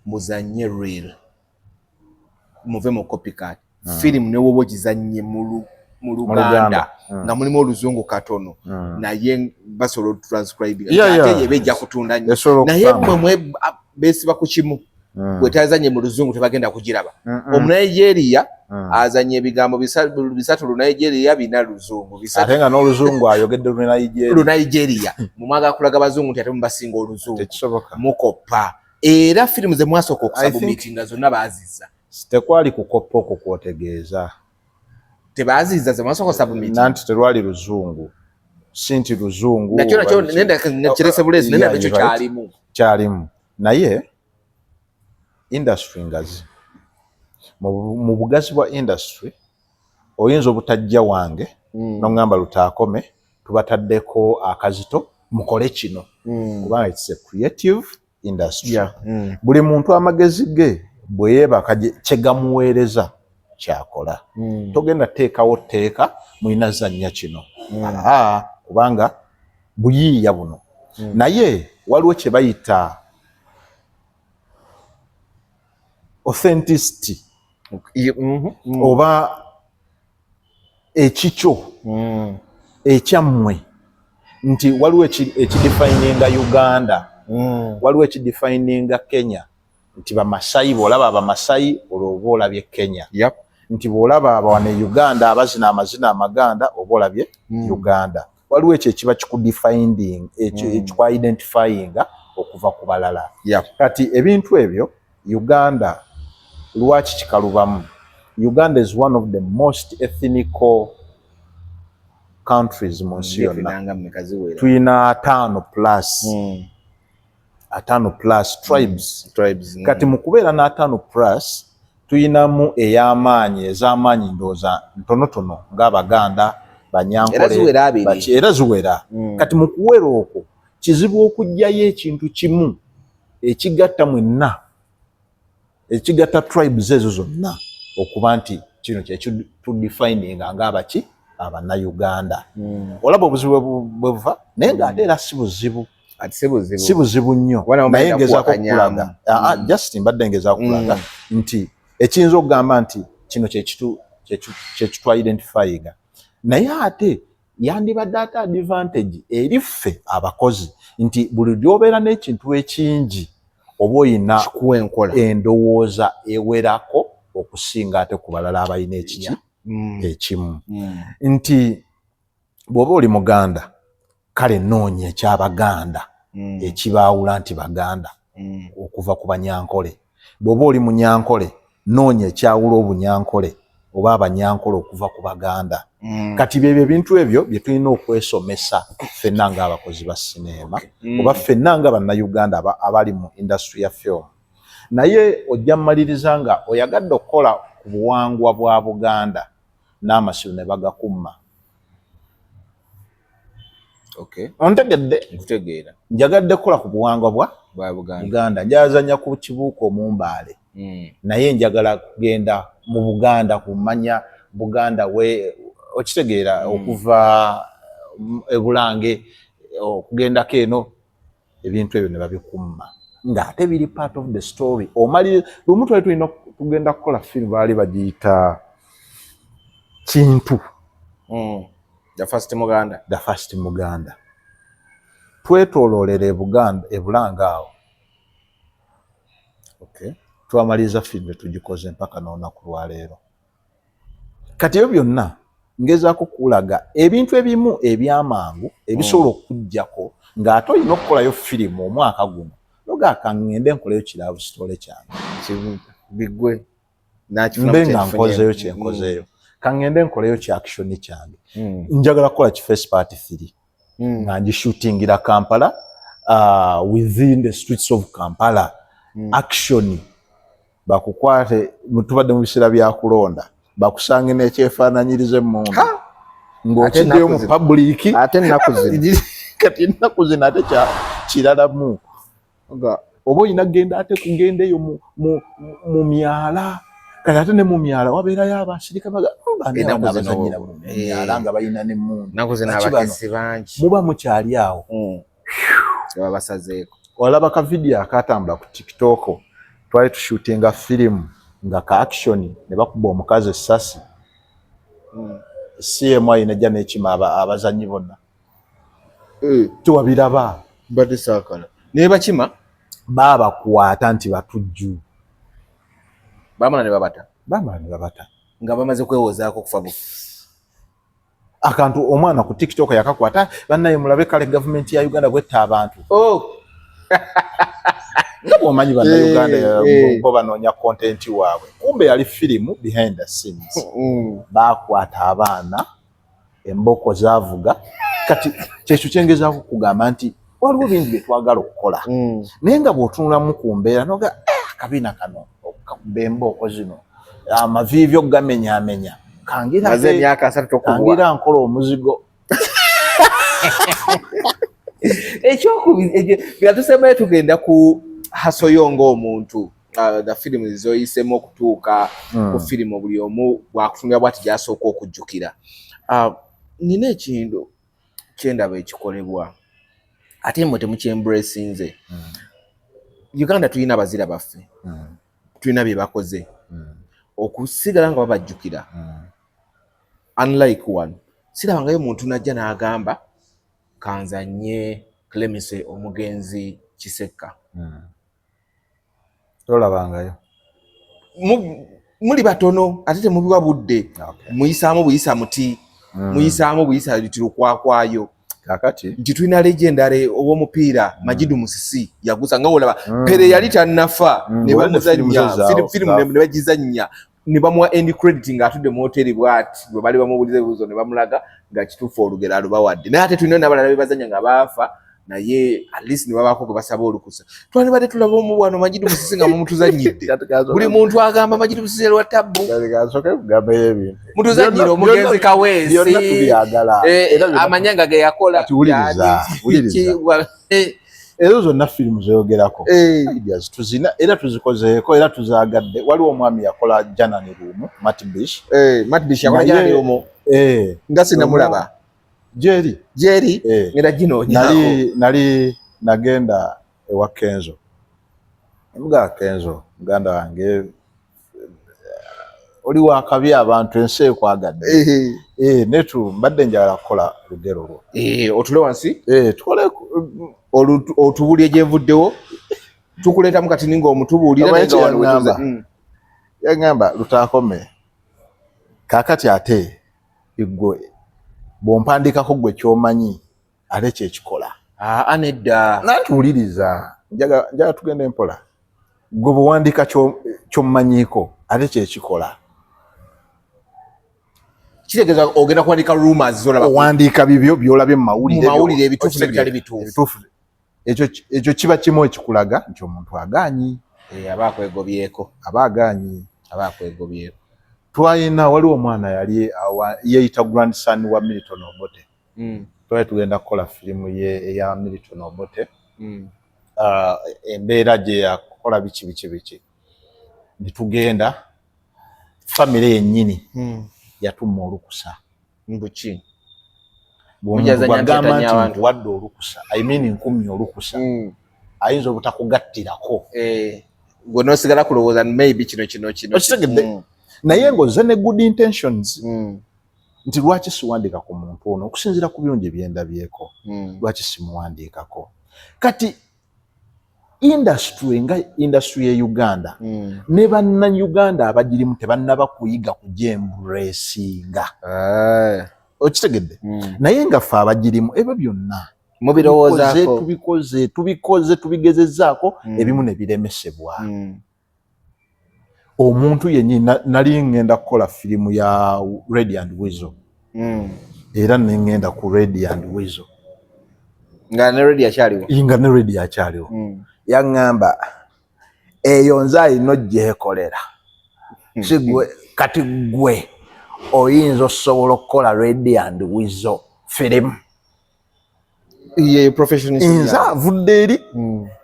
muzanye real muve mu copycat firimu ne woba ogizanye mu Luganda nga mulimu oluzungu katono naye basobola otutranscribe ate ye bejja kutunda nnyo naye mmwe beesiba ku kimu bwetazanye mu luzungu tebagenda kugiraba Omunigeria azanye ebigambo bisatu Lunigeria bina luzungu ate nga n'oluzungu ayogedde Lunigeria mumwaga kulaga bazungu nti ate mubasinga oluzungu mukoppa era firimu ze mwasooka okusabumitinga zonna baazizza tekwali kukoppa okwo kwotegeeza tebaazizza ze mwasooka okusabumitinga nanti terwali luzungu si nti luzungu nakyo kirese bulezi naye nakyo kyalimu naye industry ngazi mu bugazi bwa industry oyinza obutajja wange n'ongamba Lutaakome tubataddeko akazito mukole kino kubanga it's a creative industry. Buli muntu amagezi ge bwe yeebaka kye gamuweereza kyakola. Togenda teekawo tteeka mulina zannya kino kubanga buyiiya buno. Naye waliwo kye bayita authenticity oba ekikyo ekyammwe nti waliwo ekidefininga Uganda, waliwo ekidefininga Kenya, nti Bamasayi bw'olaba Abamasayi olwo olabye Kenya, nti bw'olaba abawana Uganda abazina amazina amaganda oba olabye Uganda. Waliwo ekyo ekiba kikuidentifyinga okuva ku balala. Kati ebintu ebyo Uganda lwaki kikalubamu? Uganda is one of the most ethnical countries mu nsi yonna. Tuyina 5 plus tribes. Kati mu kubeera na 5 plus tuyinamu ey'amaanyi ez'amaanyi ndooza ntonotono ng'Abaganda, Banyankole era ziwera. Kati mu kuwera okwo kizibu okuggyayo ekintu kimu ekigatta mwenna, ekigatta tribes ezo zonna okuba nti kino kyetudefininga ng'abaki Abanayuganda. Olaba obuzibu bwe buva naye ng'ate era si buzibu. Si buzibu nnyo. Naye ngezaako okulaga just mbadde ngezaako okulaga nti ekiyinza okugamba nti kino kyekitwa-identifyinga. Naye ate yandibadde ate advantage eri ffe abakozi nti buli lyobeera n'ekintu ekingi oba oyina endowooza ewerako okusinga ate ku balala abalina ekiki ekimu. Nti bw'oba oli Muganda kale noonya eky'Abaganda ekibaawula nti Baganda okuva ku Banyankole. Bw'oba oli Munyankole noonya ekyawula Obunyankole oba Abanyankole okuva ku Baganda. Kati byebyo ebintu ebyo bye tulina okwesomesa ffenna ng'abakozi ba sineema oba ffenna nga Bannayuganda abali mu industry ya film. Naye ojja mmaliriza nga oyagadde okukola ku buwangwa bwa Buganda n'amasiro ne bagakumma. Ontegedde? Njagadde kukola ku buwangwa bwa Buganda. Njazanya ku kibuuka Omumbaale. Naye njagala kugenda mu Buganda kumanya Buganda okitegeera okuva ebulange okugendako eno ebintu ebyo ne babikumma ng'ate biri part of the story. Lumu twali tulina tugenda kukola film baali bagiyita Kintu. The first Muganda. Twetooloolera ebulanga awo. Twamaliza film tugikoze mpaka n'olunaku lwaleero. Kati ebyo byonna ngezaako kulaga ebintu ebimu ebyamangu ebisobola okujjako ng'ate olina okukolayo firimu omwaka guno noga kangende nkoleyo kiraavu sitole kyange mbe nga nkozeyo kyenkozeyo kangende nkoleyo ki action kyange. Njagala kukola ki first part 3 nga ngishootingira Kampala, within the streets of Kampala. Action bakukwate mutubadde mu biseera bya kulonda bakusange n'ekyefaananyirize emmundu ng'okiddeyo mu public ate ennaku zino kati ennaku zino ate kiralamu oba olina kugenda ate kugenda eyo mu myala kati ate ne mu myala wabeerayo abasirika bazanyira mu myala nga balina n'emmundu. Ennaku zino abakesi bangi muba mukyali awo babasazeeko. Olaba ka video akatambula ku TikTok twali tushootinga firimu nga ka action ne bakuba omukazi essasi. CM ayinajja n'ekima abazanyi bonna tuwabiraba badde saakala naye bakima baabakwata nti batujju baamala ne babata nga bamaze kwewozaako okufa bufu. Akantu omwana ku TikTok yakakwata bannaye mulabe kale gavumenti ya Uganda bwetta abantu nga bw'omanyi Bannayuganda bo banoonya content waabwe kumbe yali firimu behind the scenes. Baakwata abaana emboko zaavuga. Kati kyekyo kyengezaako kugamba nti waliwo bingi bye twagala okukola naye nga bw'otunulamu ku mbeera noga akabiina kano okakuba embooko zino amaviivi okugamenyaamenya kangira nkola omuzigo Tuseme tugenda ku hasoyo ng'omuntu the film zoyisemu okutuuka ku firimu buli omu bwakutunira bwati gyasooka okujjukira. Nina ekintu kyendaba ekikolebwa ate mmwe temukyembracinze. Uganda tulina abazira baffe, tulina bye bakoze okusigala nga babajjukira. Unlike one, sirabangayo muntu najja n'agamba kanzanye Clemency Omugenzi Kisekka. Tolabangayo. Muli batono ate temubiwa budde. Muyisaamu buyisa muti, muyisaamu buyisa lukwakwayo. Kakati nti tulina legendary ow'omupiira Majidu Musisi yagusa nga olaba Pere yali tannafa ne bamuzannya firimu ne bagizannya ne bamuwa end credit nga atudde mu hoteli bwati bwe bali bamubuliza ebibuzo ne bamulaga nga kituufu olugero alubawadde. Naye ate tulina n'abalala be bazannya nga baafa naye at least ne babaako gwe basaba olukusa. Twandibadde tulaba omu bwano Majidu Musisi nga mumutuzannyidde. Buli muntu agamba Majidu Musisi lwa tabbu. Mutuzannyire Omugenzi Kaweesi. Amanyanga ge yakola. Ezo zonna firimu zeyogerako. Tuzina era tuzikozeeko era tuzagadde. Waliwo omwami yakola Janani Room, Matt Bish. Matt Bish yakola Janani Room. Nga sinamulaba. Jerry ngera gino nali nagenda ewa Kenzo. Mga Kenzo muganda wange oli wakabi abantu ense kwagadde. Netu mbadde njala kola lugero lwo. Otule wansi? Tukole otubulye gyevuddewo. Tukuleta mukati ningo omutubulira nga wano yangamba lutakome. Kakati ate igwe bompandikako gwe kyomanyi ate kyekikola. Anedda natuwuliriza njaga tugenda empola. Gwe bwewandika kyommanyiiko ate kyekikola. Kitegeeza ogenda kuwandika rumors zolaba. Owandiika bibyo byolabye mu mawulire ebituufu n'ebitali bituufu. Ekyo kiba kimu ekikulaga nti omuntu agaanyi. Aba akwegobyeko. Twalina waliwo omwana yali yeeyita grandson wa Milton Obote. Twali tugenda kukola firimu eya Milton Obote. Embeera gye yakola biki. Ne tugenda famire yennyini yatumma olukusa. Mbuki. Bw'agamba nti wadde olukusa, I mean nkumi olukusa. Ayinza obutakugattirako. Gwe n'osigala kulowooza maybe kino. Okitegedde? Naye ng'ozze ne good intentions. Nti lwaki siwandika ku muntu ono okusinziira ku birungi ebyendabyeko. Lwaki simuwandiikako? Kati industry ya Uganda ne bannayuganda abagirimu tebannaba kuyiga kugyembuleesinga. Okitegedde? Naye nga ffe abagirimu ebyo byonna mubirowoozaako tubikoze tubigezezzaako ebimu ne biremesebwa. Omuntu yennyini nali ngenda kukola firimu ya Red and Weasel. Era ne ngenda ku Red and Weasel. Nga ne Red yakyaliwo. Yaŋŋamba eyo nze alina ogyekolera. Kati gwe oyinza osobola okukola Red and Weasel firimu. Nze avudde eri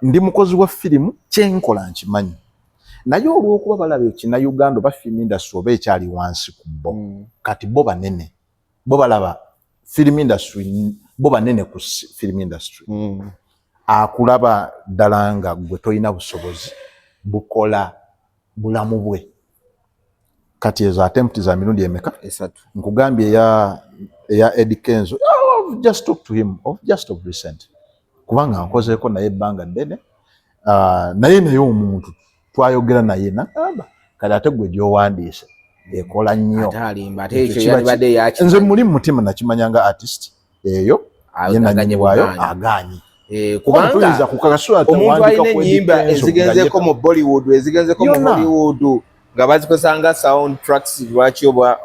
ndi mukozi wa firimu kyenkola nkimanyi. Naye olw'okuba balaba ekinnayuganda oba film industry oba ekyali wansi ku bo. Kati bo banene. Bo balaba film industry bo banene ku film industry. Akulaba ddala nga gwe toyina busobozi bukola bulamu bwe. Kati ezo attempt za mirundi emeka? 3. Nkugambye eya Eddie Kenzo. I've just talked to him just of recent. Kubanga nkozeeko naye ebbanga ddene. Naye omuntu twayogera naye nagamba kati ate gwe gy'owandiise ekola nnyo. Nze muli mu mutima nakimanyanga artist eyo ye nanyibwayo agaanyi. Kubanga omuntu alina ennyimba ezigenzeeko mu Bollywood ezigenzeeko mu Hollywood nga bazikozanga soundtracks lwaki oba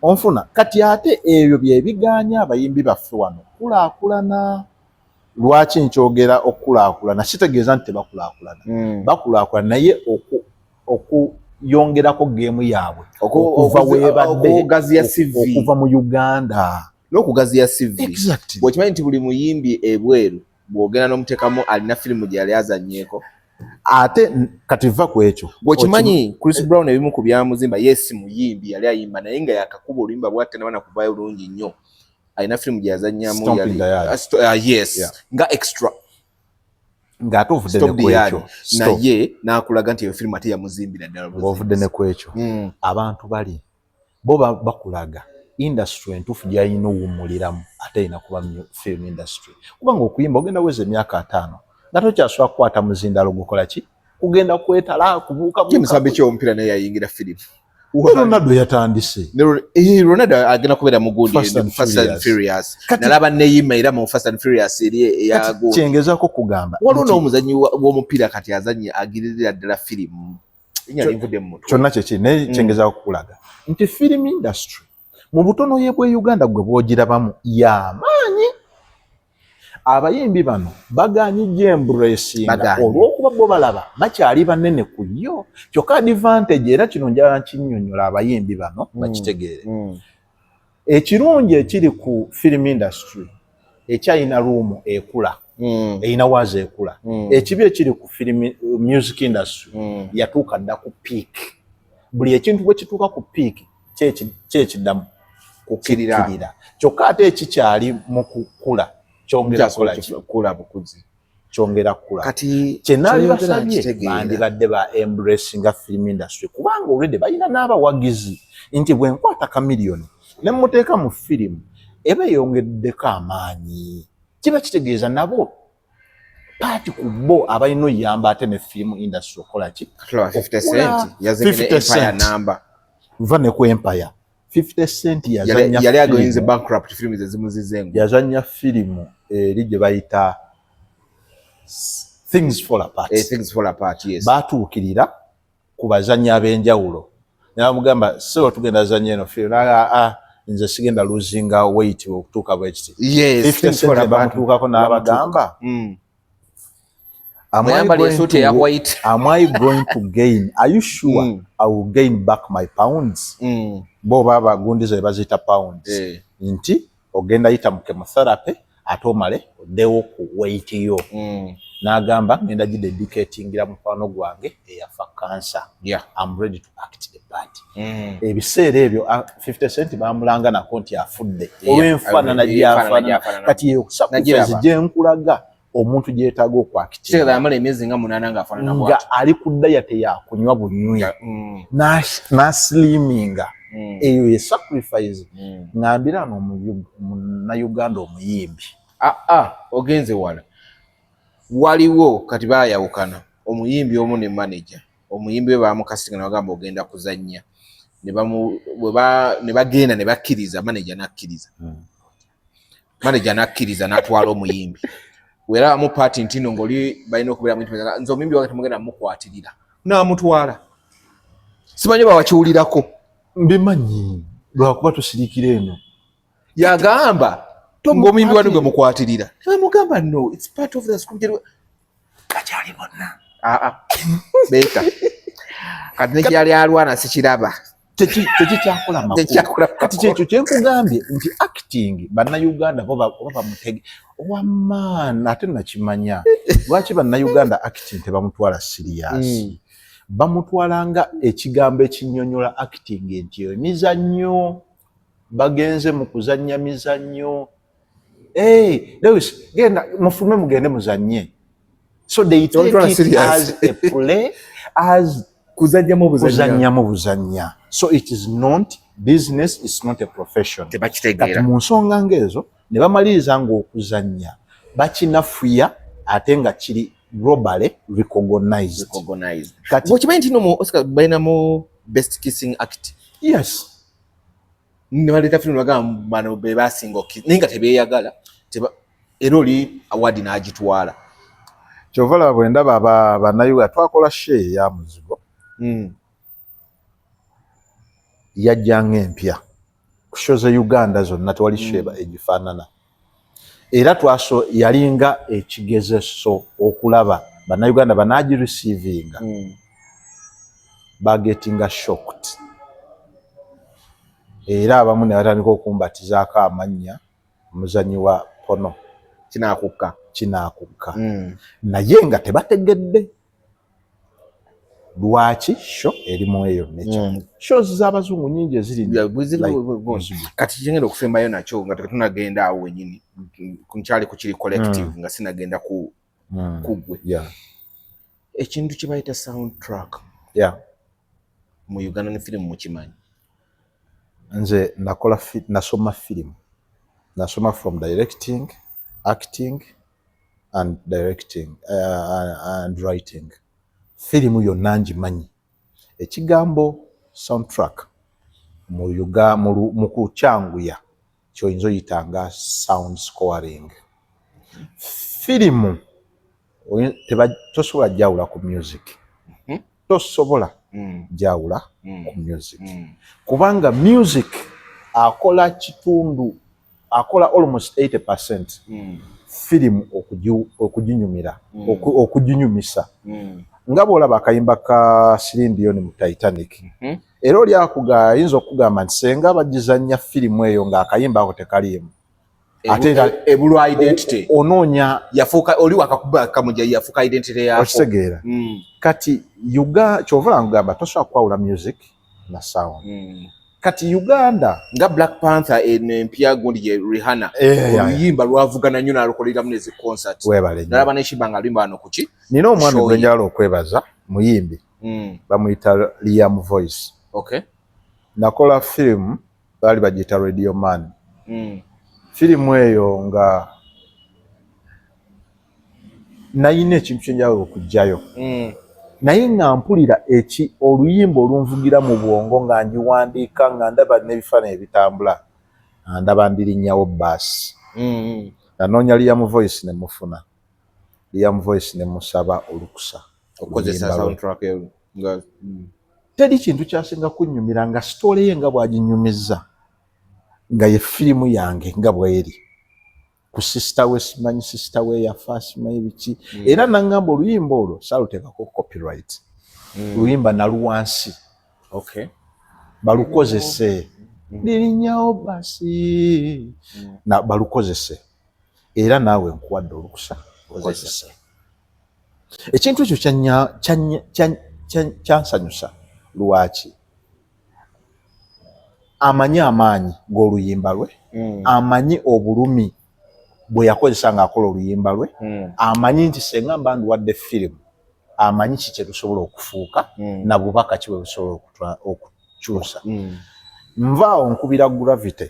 onfuna. Kati ate ebyo bye bigaanya abayimbi baffe wano kulaakulana. Lwaki nkyogera okukulaakulana? Kitegeeza nti tebakulaakulana. Bakulaakulana naye okuyongerako geemu yaabwe okuva weebadde okuva mu Uganda. n'okugaziya CV. Exactly. Bw'okimanyi nti buli muyimbi ebweru bw'ogenda n'omuteekamu alina firimu gye yali azannyeeko. Ate kati va ku ekyo. Bw'okimanyi Chris Brown ebimu ku byamuzimba yes muyimbi yali ayimba naye nga yakakuba oluyimba bw'atte n'abaana kuvaayo bulungi nnyo. Alina firimu gye yazannyamu yali yes nga extra. Ng'ate ovudde ne ku ekyo. Naye n'akulaga nti eyo firimu ate yamuzimbira ddala. Ovudde ne ku ekyo. Abantu bali bo bakulaga industry entuufu gy'alina owummuliramu ate alina kuba film industry. Kubanga okuyimba ogenda weza emyaka 5 nga tokyasobola kukwata muzindalo gukola ki? Kugenda kwetala kubuuka buuka. Kimusambi ky'omupiira naye yayingira firimu. Ronaldo yatandise. Ronaldo agenda kubeera mu gundi Fast and Furious. Nalaba neeyima era mu Fast and Furious eri eya gundi. Kyengezaako kugamba. Waliwo n'omuzannyi w'omupiira kati azannye agiririra ddala firimu. Kyonna kyeki naye kyengezaako kukulaga nti film industry mu butono bwe Uganda gwe bw'ogirabamu y'amaanyi. Abayimbi bano baganyijja embracinga olw'okuba bo balaba bakyali banene ku nnyo. Kyokka advantage era kino njala nkinnyonnyola abayimbi bano bakitegeere. Ekirungi ekiri ku film industry ekyalina ruumu ekula. Eyina waazi ekula. Ekibi ekiri ku film music industry yatuuka dda ku peak. Buli ekintu bwe kituuka ku peak kyekiddamu kukkirira. Kyokka ate ekikyali mu kukula kyongera kula. Kati kyenaali basabye bandibadde ba embracing film industry kubanga already balina n'abawagizi nti bwe nkwata kamiliyoni ne muteeka mu firimu eba eyongeddeko amaanyi. Kiba kitegeeza nabo paati ku bo abalina oyamba ate ne film industry okola ki? 50 Cent yazengera Empire number. Nva ne ku Empire 50 Cent yali agoyinze bankrupt firimu zezimuzizengo. Yazanya firimu eri gye bayita Things Fall Apart. Things Fall Apart, yes. Batuukirira ku bazannyi ab'enjawulo. Ne bamugamba so tugenda zanya eno firimu. Nze sigenda losing weight okutuuka bwe kiti. Yes, Things Fall Apart. Bamutuukako n'abagamba. Am I going to gain? Are you sure I will gain back my pounds? Bo baba gundizo bazita pounds. Nti ogenda yita mu chemotherapy ate omale oddewo ku weight yo. N'agamba ngenda gidedicatingira mukwano gwange eyafa cancer. I'm ready to act the part. Ebiseera ebyo 50 Cent bamulanga nako nti afudde olw'enfaanana gy'afaanana. Kati eyo sacrifice gyenkulaga omuntu gyetaaga okwakitinga. Kitegeeza yamala emyezi nga 8 ng'afaanana bw'ati. Nga ali ku dayate yakunywa bunywi. N'asliminga. Eyo ye sacrifice. Ngambira Munnayuganda omuyimbi. Ogenze wala. Waliwo kati baayawukana omuyimbi omu ne manager. Omuyimbi we baamukasinga ne bagamba ogenda kuzannya. Ne bagenda ne bakkiriza, manager n'akkiriza. Manager n'akkiriza n'atwala omuyimbi. Wera mu party ntino ngoli balina okubeera mu ntimezaga nzo omuyimbi wakati mugenda mukwatirira. N'amutwala. Simanyi bawakiwulirako. Mbimanyi lwakuba tusirikira eno. Yagamba ng'omuyimbi wano gwe mukwatirira. Bamugamba no, it's part of the script. Kachali bonna. Beta. Kati ne kyali alwana sikiraba. Tekikyakola makulu. Kati kyekyo kyenkugambye nti acting bannayuganda bo bamutege owamaana ate nakimanya. Lwaki bannayuganda acting tebamutwala serious? Bamutwalanga ekigambo ekinnyonnyola acting nti emizannyo bagenze mu kuzannya mizannyo. Lewis, genda mufume mugende muzannye. So they take it as a play, as kuzanya mu buzanya. So it is not business, it's not a profession. Kati mu nsonga ngezo ne bamaliriza ng'okuzanya bakinafuya ate nga kiri globally recognized. Kati bw'okimanyi nti no Oscar balina mu best kissing act. Yes. Ne baleta firimu bagamba bano be basinga ninga tebeeyagala era oli award n'agitwala. Kyovala bwe ndaba bannayuganda twakola share ya muzigo. Yajjanga empya kushoza Uganda zonna tewali sheba egifaanana. Era yalinga ekigezeso okulaba bannayuganda banagi receiving bagetinga shocked. era abamu ne batandika okumbatizaako amannya omuzannyi wa pono kinakukka naye nga tebategedde lwaki sho erimu eyo nature shows z'abazungu nyingi eziri kati kyengenda okusembayo nakyo nga tunagenda awo wenyini kunkyali kukiri collective nga sinagenda kugwe ekintu kye bayita soundtrack mu Uganda ne firimu mukimanyi? Nze nasoma firimu, nasoma from directing, acting and writing. Firimu yonna ngimanyi. Ekigambo soundtrack mu kukyanguya kyoyinza oyitanga sound scoring. Firimu tosobola jawula ku music. Tosobola jawula ku music. Kubanga music akola kitundu, akola almost 80%. Firimu okuginyumira, okuginyumisa. Nga bw'olaba akayimba ka Celine Dion mu Titanic. Era oli ayinza okugamba nti senga bagizannya firimu eyo ng'akayimba ako tekaliimu. Ate ebulwa identity. Onoonya yafuuka oli wakakuba kamuja yafuuka identity yako. Okitegeera. Kati kyova ngamba tosobola kwawula music na sound. Kati Uganda nga Black Panther empya gundi ye Rihanna oluyimba lwavugana nnyo nalukoleramu nezi concert. Nalaba n'ekibanga alimba wano kuki? Nina omwami gwe njagala okwebaza muyimbi bamuyita Liam Voice. Okay. Nakola firimu baali bagiyita Radio Man. Firimu eyo nga nayina ekintu kye njagala okugjayo. Naye nga mpulira oluyimba olunvugira mu bwongo nga njiwandiika nga ndaba n'ebifaananyi ebitambula ndaba ndirinnyawo baasi. Nanoonya Liam Voice ne mufuna. Liam Voice ne musaba olukusa okukozesa soundtrack eyo. Teri kintu kyasinga kunnyumira nga sitoole ye nga bw'aginnyumizza nga ye firimu yange nga bw'eri. Ku sister we simanyi sister we yafa simanyi biki. Era nangamba oluyimba olwo saaluteekako copyright. Luyimba naluwansi. Okay. Balukozese. Ndirinnyawo basi. Balukozese. Era naawe nkuwadde olukusa kozese. Ekintu ekyo kyansanyusa lwaki? Amanyi amaanyi g'oluyimba lwe, amanyi obulumi bwe yakozesa ng'akola oluyimba lwe, amanyi nti senga mba nduwadde firimu, amanyi ki kye lusobola okufuuka na bubaka ki bwe busobola okukyusa. Nvaawo nkubira Gravity.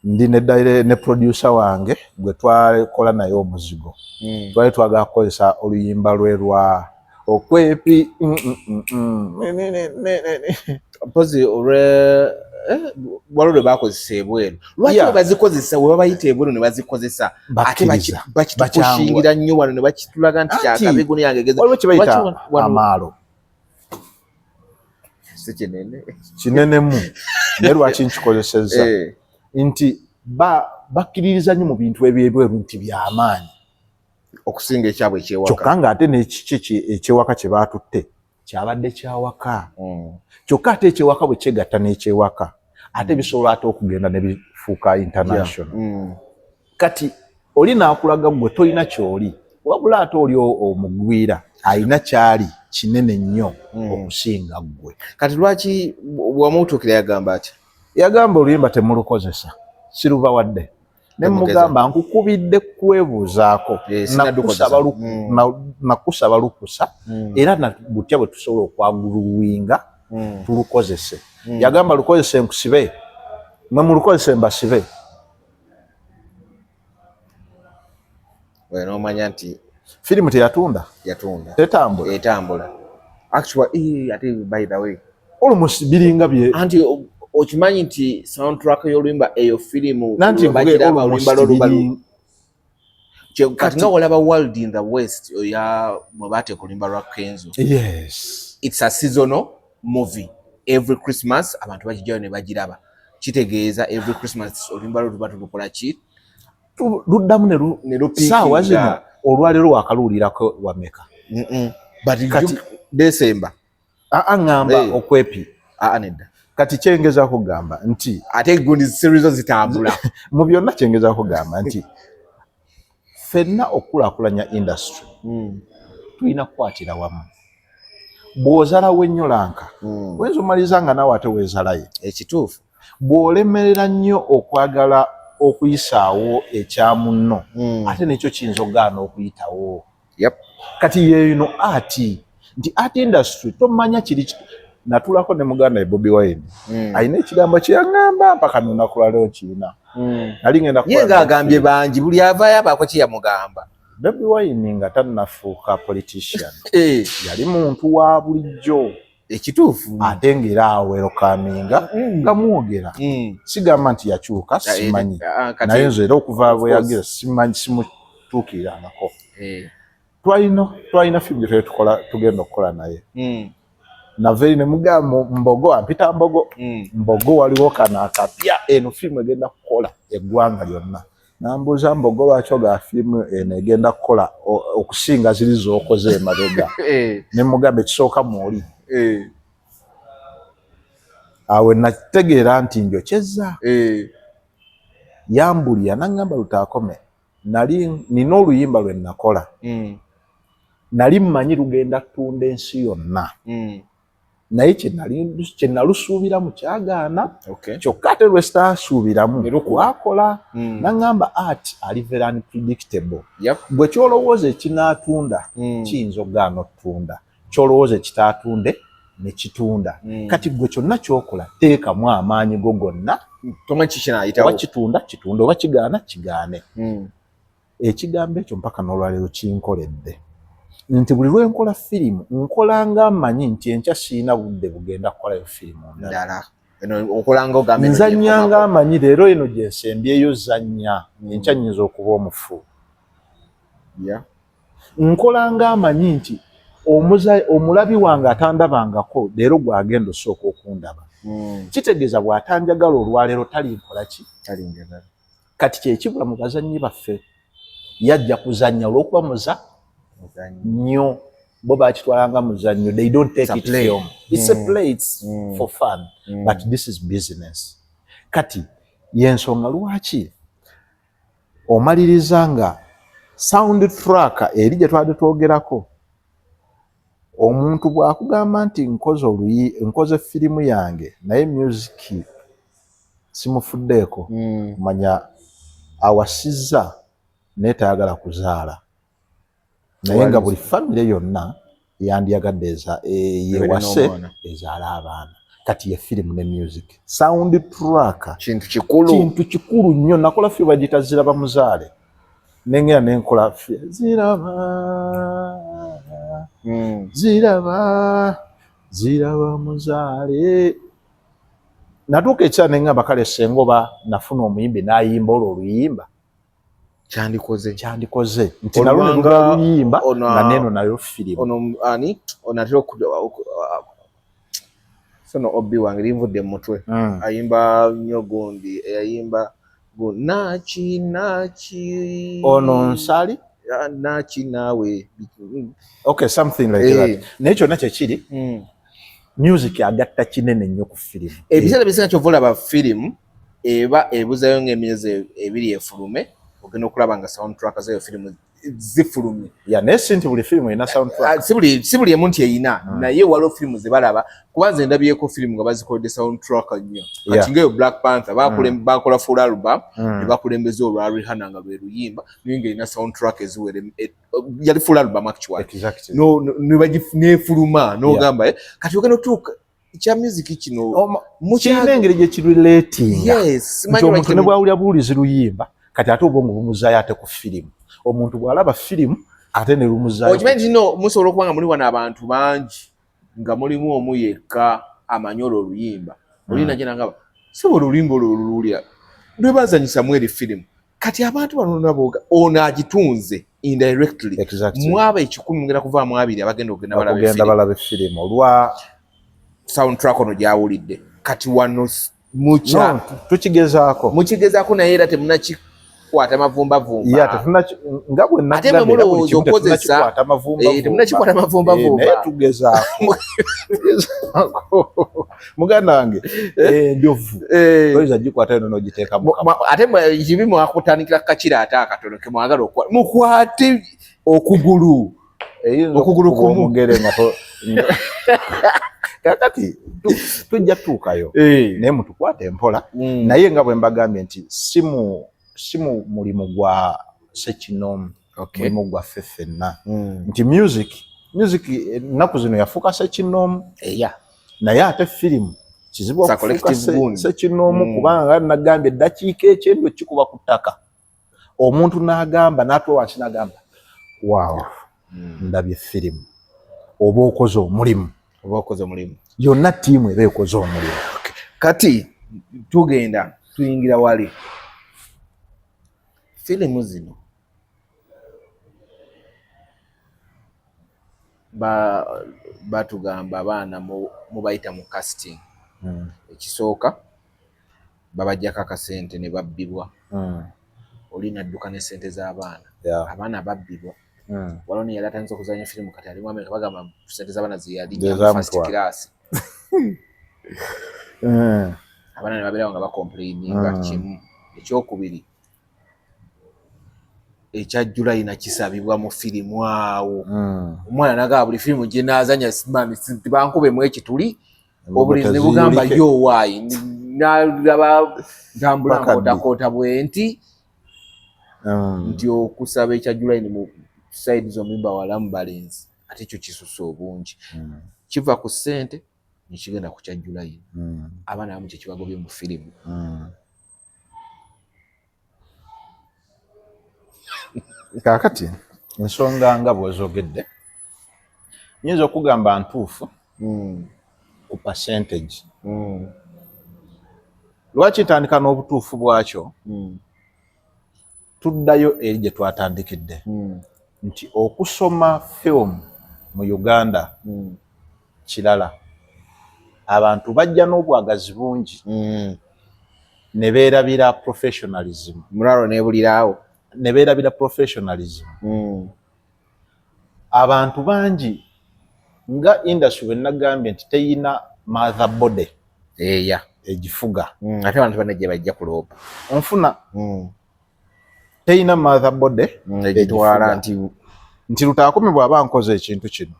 Ndi ne producer wange gwe twakola naye omuzigo. Twali twagala kukozesa oluyimba lwe lwa okwepi mpozi walole bakozesa ebweru. Lwaki bazikozesa we babayita ebweru ne bazikozesa ate bakitushingira nnyo wano ne bakitulaga nti kyakabegu yange geze waliwo kye bayita amaalo kinenemu naye lwaki nkikozesezza nti bakkiririza nnyo mu bintu ebyebweru nti by'amaanyi okusinga ekyabwe ekyewaka. Kyokka ng'ate n'ekiki ekyewaka kye baatutte kyabadde kyawaka. Kyokka ate ekyewaka bwe kyegatta n'ekyewaka ate bisobola ate okugenda ne bifuuka international. Kati oli naakulaga gwe tolina ky'oli wabula ate oli omugwira alina kyali kinene nnyo okusinga ggwe. Kati lwaki wamutuukira yagamba ati? Yagamba oluyimba temulukozesa sirubawadde. Ne mugamba nkukubidde kwebuuzaako nakusaba lukusa era nabutya bwe tusobola okwaguluwinga tulukozese. Yagamba lukozese nkusibe mwe mulukozese mbasibe. Nomanya nti firimu teyatunda etambula actually ate by the way almost biringa bye anti okimanyi nti soundtrack y'oluyimba eyo firimu bakiraba oluyimba lw'olubalu kati nga olaba World in the West oya mwe bateeka oluyimba lwa Kenzo. Yes, it's a seasonal movie. Every Christmas abantu bakijjayo ne bagiraba. Kitegeeza every Christmas oluyimba lwo tuba tulukola ki luddamu ne lupinga zino olwaleero wakaluulirako wameka but kati December ngamba okwepi nedda kati kyengeza kugamba nti ate gundi series zitambula mu byonna kyengeza kugamba nti fenna okulakulanya industry tulina kukwatira wamu bw'ozalawo ennyolanka weza omaliza nga naawe ate weezalayo ekituufu bw'olemerera nnyo okwagala okuyisaawo ekyamunno ate nekyo kiyinza okugaana okuyitawo kati yeeno nti art industry tomanya kiri natulako ne muganda ye Bobi Wine alina ekigambo kyeyaŋŋamba mpaka nunaku lwaleero kirina nali ngenda ye ng'agambye bangi buli avaayo abaako kyeyamugamba Bobi Wine nga tannafuuka politician yali muntu wa bulijjo ekituufu ate ng'era awerokaminga nga mwogera sigamba nti yakyuka simanyi naye nze era okuva bwe yagira simanyi simutuukirirangako twalina fiimu gye tugenda okukola naye naveri ne mugamba Mbogo ampita Mbogo waliwo kano akapya eno fiimu egenda kukola eggwanga lyonna nambuuza Mbogo lwaki ogaa fiimu eno egenda kukola okusinga ziri z'okoze emabega ne mugamba ekisooka mwoli awe nategeera nti njokyezza yambulya naŋŋamba Lutakome nina oluyimba lwe nakola nali mmanyi lugenda ttunda ensi yonna naye kye nalusuubiramu kyagaana kyokka ate lwe sitaasuubiramu kwakola naŋŋamba art ali very unpredictable bwe kyolowooza ekinaatunda kiyinza okugaana ottunda kyolowooza ekitaatunde ne kitunda kati gwe kyonna kyokola teekamu amaanyi go gonna oba kitunda oba kigaana kigaane ekigambo ekyo mpaka n'olwaleero kinkoledde nti buli lwe nkola firimu nkola nga mmanyi nti enkya siina budde bugenda kukolayo firimu ndala nzannya nga amanyi leero eno gye nsembyeyo zannya enkya nnyinza okuba omufu nkola nga amanyi nti omulabi wange atandabangako leero gwagenda osooka okundaba kitegeeza bw'atanjagala olwaleero talinkola ki kati kyekibula mu bazannyi baffe yajja kuzannya olw'okuba muza nnyo bo bakitwalanga muzannyo they don't take it film it's a play it's for fun but this is business kati yensonga lwaki omaliriza nga sound track eri gye twali twogerako omuntu bw'akugamba nti nkoze firimu yange naye music simufuddeeko manya awasizza naye tayagala kuzaala naye nga buli famire yonna yandyagadde yewase ezaala abaana kati ye firimu ne music sound track kintu kikulu nnyo nakola ffe bagita ziraba muzaale nengera nenkola ffe ziraba muzaale natuuka ekyala neŋŋamba kale senga oba nafuna omuyimbi n'ayimba olwo oluyimba kyandikoze nti nalwo neluga oluyimba nga neeno nayo firimu onatera sono Obi wange linvudde mu mutwe ayimba nnyo gundi eyayimba nachi ono nsali nachi naawe okay something like that naye kyonna kyekiri music agatta kinene nnyo ku firimu ebiseera bisinga kyova olaba firimu eba ebuzayo ng'emyezi ebiri efulume ogenda okulaba nga soundtrack zayo firimu zifulumye naye si nti buli firimu erina soundtrack si buli emu nti eyina naye waliwo firimu ze balaba kuba nze ndabyeko firimu nga bazikoledde soundtrack nnyo kati ngaeyo Black Panther bakola full album ne bakulembeza olwa Rihanna nga lwe luyimba naye ng'erina soundtrack eziwere yali full album actually nefuluma n'ogamba kati ogenda otuuka kya music kino kirina engeri gye kirelatinga nti omuntu ne bwawulira buwulizi luyimba kati ate obwongo bumuzaayo ate ku firimu omuntu bw'alaba firimu ate ne lumuzaayo okimanyi nti musobola okuba nga muli wano abantu bangi nga mulimu omu yekka amanyi olwo oluyimba olina gye nangaba sobola oluyimba olwo olululya lwe bazanyisamu eri firimu kati abantu bano nabo ono agitunze indirectly mwaba 100 mugenda kuvaamu 2 abagenda balaba effirimu olwa soundtrack ono gyawulidde kati wano tukigezaako naye era temunaki kikwata mavumba vumba ya tefuna ngabwe nakugambira buli kimu tetunakikwata mavumba tetunakikwata mavumba vumba naye tugezaako muganda wange enjovu oyinza gikwata eno n'ogiteeka ate kibi mwakutandikira kakira ate akatono kemwagala okukwata mukwate okugulu kumu kakati tujja tuukayo naye mutukwate empola naye nga bwe mbagambye nti si mu mulimu gwa Ssekinomu mulimu gwaffe ffenna nti music ennaku zino yafuuka Ssekinomu naye ate firimu kizibu okufuuka Ssekinomu kubanga nagambye eddakiika ekyendo kikuba ku ttaka omuntu n'agamba n'atwa wansi n'agamba waaw ndabye firimu oba okoze omulimu yonna ttiimu eba ekoze omulimu. Kati tugenda tuyingira wali firimu zino batugamba abaana mubayita mu casting ekisooka babajjako akasente ne babbibwa oli nadduka ne sente z'abaana abaana babbibwa waloni yali atandise okuzanya firimu kati alimu Amerika bagamba sente z'abaana zeyalinya first class abaana ne babeerawo nga bakomplaininga kimu ekyokubiri ekya July nakisabibwa mu firimu awo omwana nagamba buli firimu gye naazanya bankubemu ekituli obulizi ne bugamba yo waayi nalaba ntambula nkootakoota bwenti nti okusaba ekya July mu side zomimba walamu balenzi ate ekyo kisusa obungi kiva ku ssente nekigenda ku kya July abaana abamu kye kibagobye mu firimu kakati ensonga nga bw'ozogedde nyinza okugamba ntuufu ku percentage lwaki ntandika n'obutuufu bwakyo tuddayo eri gye twatandikidde nti okusoma film mu Uganda kirala abantu bajja n'obwagazi bungi ne beerabira professionalism mulalo nebuliraawo ne beerabira professionalism abantu bangi nga industry bwe nagambye nti teyina mother body egifuga ate abantu bana gye bajja kuloopa onfuna teyina mother body egitwala nti Lutaakumi bw'aba nkoze ekintu kino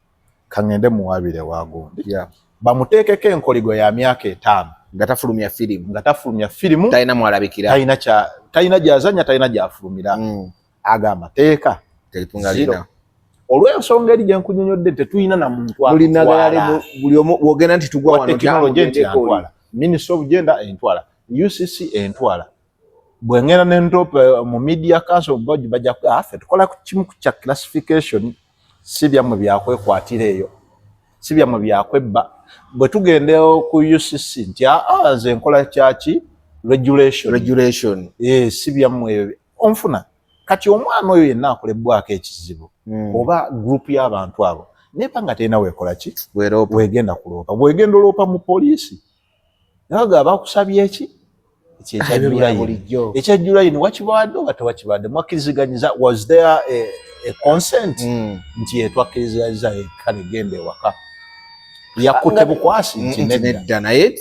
kaŋŋende muwaabire waagundi bamuteekeko enkoligo ya myaka 5 nga tafulumya firimu talina mwalabikira talina gyazanya talina gyafulumira agamba teeka olw'ensonga eri gye nkunyonyodde tetulina na muntu buli omu bw'ogenda nti tugwa wano tekinologi nti antwala Ministry of Gender entwala UCC entwala bwe ngenda ne ntopa mu Media Council Board bajja ffe tukola kimu kya classification si byammwe byakwekwatira eyo si byammwe byakwebba bwe tugenda ku UCC nti nze nkola kyaki regulation si byammwe onfuna kati omwana oyo yenna akolebbwako ekizibu oba group y'abantu abo neba nga tena wekola ki wegenda kuloopa bwegenda oloopa mu poliisi naga bakusabye eki ekya July ni wakibadde oba tewakibadde mwakiriziganyiza was there a consent nti etwakkiriziganyiza kale genda ewaka yakutte bukwasi nti nedda naye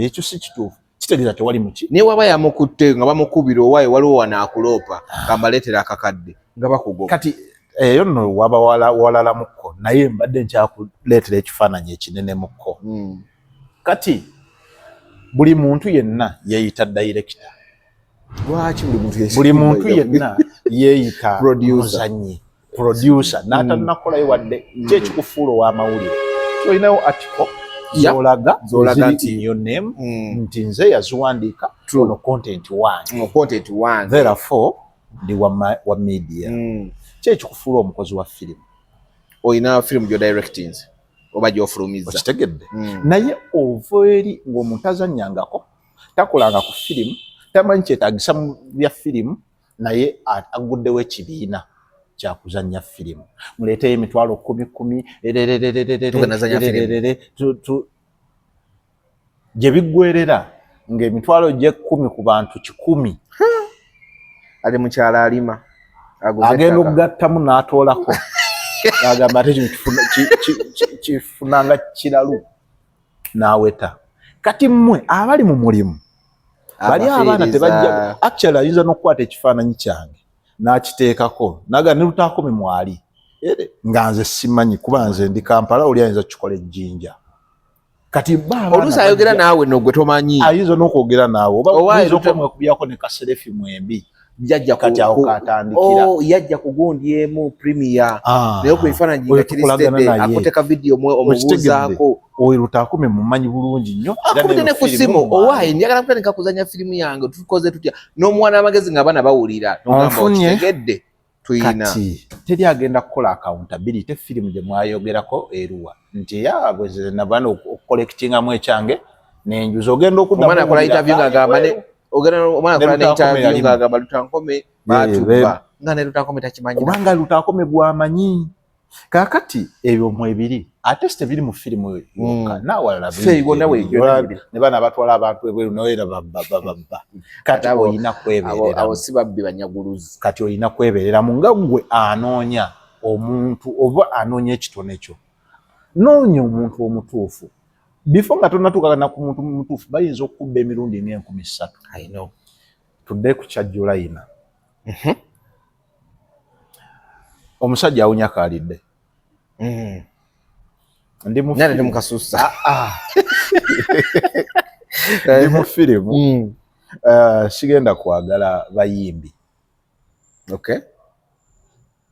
ekyo si kituufu kitegeeza tewali muki naye waba yamukutte nga bamukubira owaayo waliwo wanaakuloopa kambaleetera akakadde nga bakugoba kati eyo nno waba walala mukko naye mbadde nkyakuleetera ekifaananyi ekinene mukko kati buli muntu yenna yeeyita director lwaki buli muntu yenna yeeyita muzannyi producer n'atannakolayo wadde kyekikufuula ow'amawulire kyolinayo article zolaga nti your name nti nze yaziwandiika ono content one therefore ndi wa media kyekikufuula omukozi wa firimu olina firimu gy'odirectings oba gy'ofulumiza okitegedde naye ova eri ng'omuntu azannyangako takolanga ku firimu tamanyi kyetaagisa mu bya firimu naye aguddewo ekibiina kyakuzannya firimu muleeteyo emitwalo 10 gye biggwerera ng'emitwalo gye 10 ku bantu 100 ali mukyala alima agenda okugattamu n'atoolako agamba ate kifunanga kiralu n'aweta. Kati mmwe abali mu mulimu bali abaana tebajja actually ayinza n'okukwata ekifaananyi kyange n'akiteekako naga ne Lutakome mwali nga nze simanyi kuba nze ndi Kampala oli ayinza kukikola ejjinja. Kati baba oluusi ayogera naawe no gwe tomanyi ayinza n'okwogera naawe oba ayinza okumwekubyako ne kaserefi mwembi jajja kati awo katandikira yajja kugondyemu premier naye okubifaananyi nga kiristedde akuteka vidiyo omubuuzaako oyo Lutakome mumanyi bulungi nnyo akubite ne ku simu owaayi njagala kutandika kuzanya firimu yange tukoze tutya n'omwana amagezi ng'abaana bawulira nogamba okitegedde tuyina kati teri agenda kukola accountability firimu gye mwayogerako eruwa nti yagwezere nabana okukolektingamu ekyange n'enjuzi ogenda okudda omwana akola interview ng'agamba ne omwana akola ne interview ng'agamba Lutakome baatuba nga ne Lutakome takimanyi kubanga Lutakome bw'amanyi kakati ebyo mwebiri ate site mu firimu yokka nawalala ne bana batwala abantu ebweru noera babba kati oyina kweberera abo si babbi banyaguluzi kati oyina kweberera mu nga gwe anoonya omuntu oba anoonya ekitone kyo noonya omuntu omutuufu before nga tonatuuka na ku muntu omutuufu bayinza okukubba emirundi 3,000 I know tudde ku Kyajjulayina omusajja awunyakalidde ndi mu kasusa ndi mu firimu sigenda kwagala bayimbi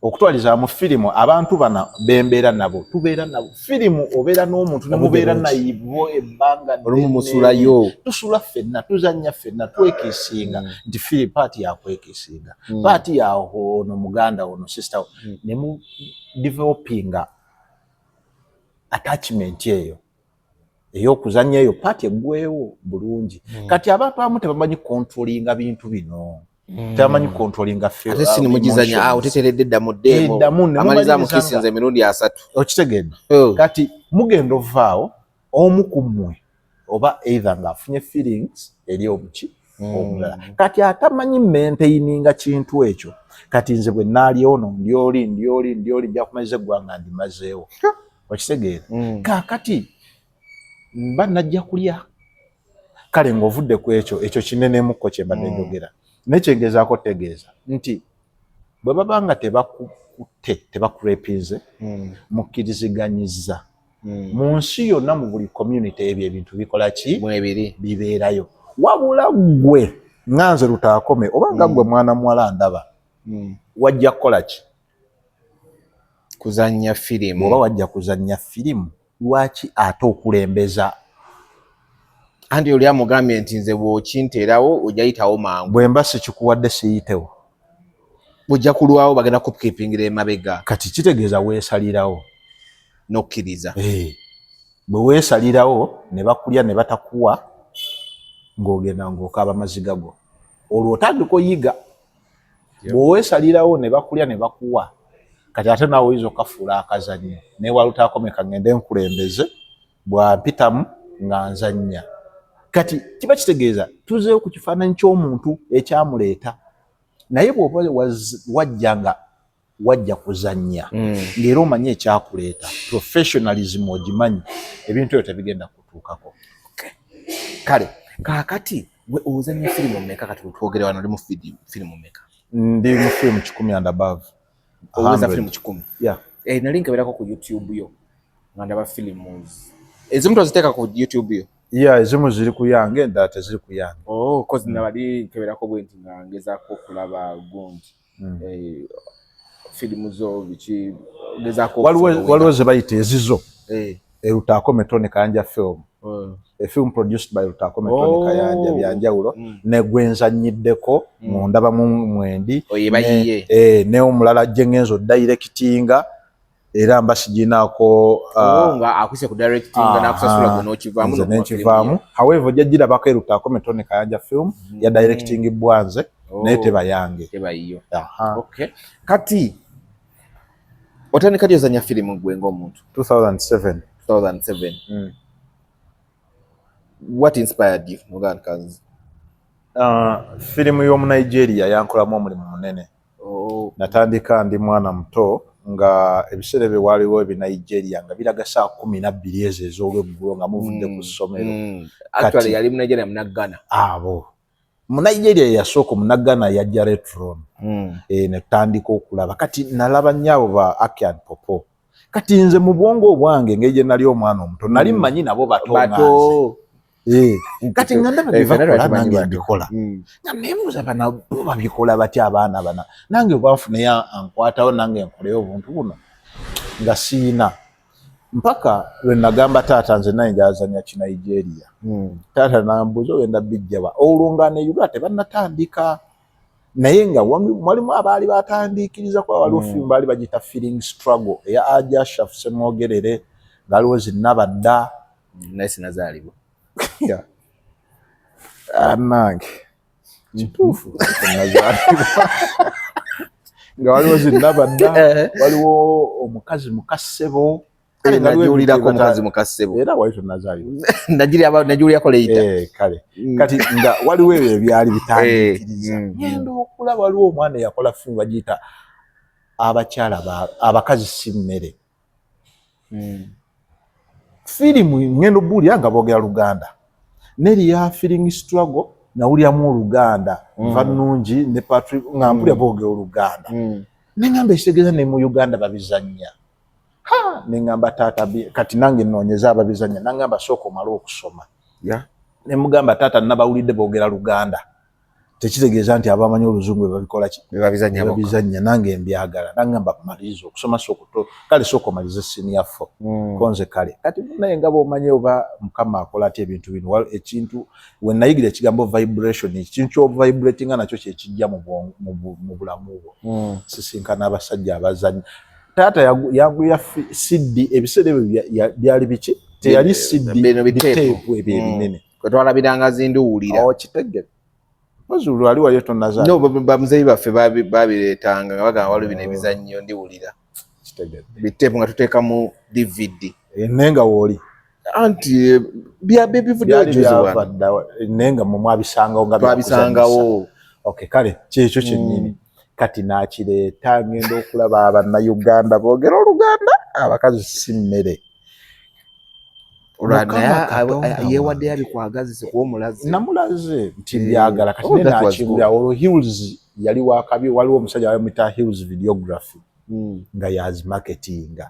okutwaliza mu firimu abantu bana bembeera nabo tubeera nabo firimu obeera n'omuntu nemubeera nayivo ebbanga musulayo tusula ffenna tuzannya ffenna twekiisinga nti firi paati yakwekiisinga paati yaho ono muganda ono sister ne mu developinga attachment eyo ey'okuzannya eyo paati eggweewo bulungi kati abantu abamu tebamanyi controllinga bintu bino tamanyi controllinga feel ate sini mugizanya oteteredde ddamu demo amaliza mukisinze emirundi 3 okitegedde kati mugenda ovaawo omu ku mmwe oba either ng'afunye feelings eri obuki omulala kati atamanyi maintaininga kintu ekyo kati nze bwe naali ono ndioli njakumaliza eggwanga ndimazeewo okitegeera kaakati mba najja kulya kale ng'ovudde ku ekyo kinenemukko kye mbadde njogera nekyengezaako tegeeza nti bwe baba nga tebakutte tebakurepinze mukkiriziganyiza mu nsi yonna mu buli community ebyo ebintu bikola ki bibeerayo wabula ggwe nga nze Lutakome oba nga ggwe mwana muwala ndaba wajja kukola ki kuzannya firimu oba wajja kuzannya firimu lwaki ate okulembeza andi oli amugambye nti nze bw'okinteerawo ojja yitawo mangu bwe mba sikikuwadde siyitewo bujja kulwawo bagenda kukeepingira emabega kati kitegeeza weesalirawo n'okkiriza bwe weesalirawo ne bakulya ne batakuwa ng'ogenda ng'okaaba maziga go olwo otandika oyiga bwe weesalirawo ne bakulya ne bakuwa kati ate naawe oyinza okafuula akazannyo naye wa Lutakome kangende nkulembeze bwampitamu nga nzannya kati kiba kitegeeza tuzeewo ku kifaananyi ky'omuntu ekyamuleeta naye bw'oba wajja kuzannya ng'era omanyi ekyakuleeta professionalism ogimanyi ebintu ebyo tebigenda kutuukako kale kaakati gwe ozannya firimu mmeka kati twogere wano oli mu firimu mmeka ndi mu firimu 10 and above oweza firimu 10 nali nkeberako ku YouTube yo nga ndaba films ezimu toziteeka ku YouTube yo ezimu ziri ku yange endala teziri ku yange kozi nabali nkeberako bwe nti nga ngezaako okulaba gundi firimu zo biki ngezaako waliwo ze bayita ezizo Lutakome Tony Kayanja film a film produced by Lutakome Tony Kayanja byanjawulo ne gwenzanyiddeko mu ndaba mu mwendi ne omulala jengenzo directinga era mbasiginako nga akwise ku directinga nakusasula gwe n'okivaamu n'ekivaamu however jjajjira bako Lutakome Tony Kayanja film ya directing bwanze naye teba yange tebayiyo kati otandika lyozanya firimu gwe ng'omuntu 2007 What inspired you Morgan Kanzi? Firimu y'omu Nigeria yankolamu omulimu munene. Natandika ndi mwana muto nga ebiseera bye waliwo ebi Nigeria nga biraga saa 12 ezo ez'olweggulo nga muvudde ku ssomero. Actually yali mu Nigeria munaggana. Abo mu Nigeria yasooka munaggana yajja Retron. Ne tutandika okulaba kati nalaba nnyabo ba Akian Popo. Kati nze mu bwongo obwange ng'eje nali omwana omuto nali mmanyi nabo bato. Kati ngandaba bivakola nange mbikola nga nebuuza bana babikola batya abaana bana nange bwafuneyo ankwatawo nange nkoleyo obuntu buno nga siina mpaka lwe nagamba taata nze naye njazanya ki Nigeria. Taata nambuuza ogenda bijjaba olwo nga ne Uganda tebannatandika naye nga mwalimu abaali batandikiriza kuba waliwo firimu baali bagita Feeling Struggle eya Ajja Shaf Semwogerere ngaliwo Zinnabadda naye sinazaalibwa. Nange kituufu nazaalibwa nga waliwo Zinnabadda waliwo omukazi Mukassebo najuulirako omukazi Mukassebo era wali tonazaalibwa najuulirako leeta kale kati nga waliwo ebyo ebyali bitandikiriza ngenda okulaba waliwo omwana eyakola firimu bagiyita abakyala abakazi si mmere. Firimu ngendo buulira nga boogera Luganda neri ya Feeling Struggle nawuliramu Oluganda nva nnungi ne Patrick nga mpulira boogera Oluganda nengamba ekitegeeza ne mu Uganda babizannya nengamba taata kati nange nnoonyeza ababizannya nangamba sooka omale okusoma ne mugamba taata nabawulidde boogera Luganda tekitegeeza nti abamanyi Oluzungu babikola ki babizannya nange mbyagala nangamba maliriza okusoma kale sooka omalize senior 4 konze kale kati naye nga bw'omanyi oba Mukama akola ati ebintu bino ekintu we nayigira ekigambo vibration ekintu kyovibratinga nakyo kyekijja mu bulamu bwo sisinkana abasajja abazannya. Taata yagulira CD ebiseera ebyo byali biki teyali CD biteepu ebyo ebinene kwe twalabiranga zinduwulira kitegere Mazulu wali wali tonaza. No bamuzeyi baffe babireetanga nga bagamba waliwo bino ebizannyo ndiwulira kitegere biteepu nga tuteeka mu DVD nenga woli anti bivuddeyo byavadda nenga mu mwabisangawo nga twabisangawo. Okay kale kyekyo kyennyini kati nakireeta ngenda okulaba Abannayuganda boogera Oluganda abakazi si mmere. Yewadde yabikwagazise kuba omulazi namulaze nti byagala kati nenakimbira olwo Hills yali wakabi waliwo omusajja wayomita Hills Videography nga yazi marketinga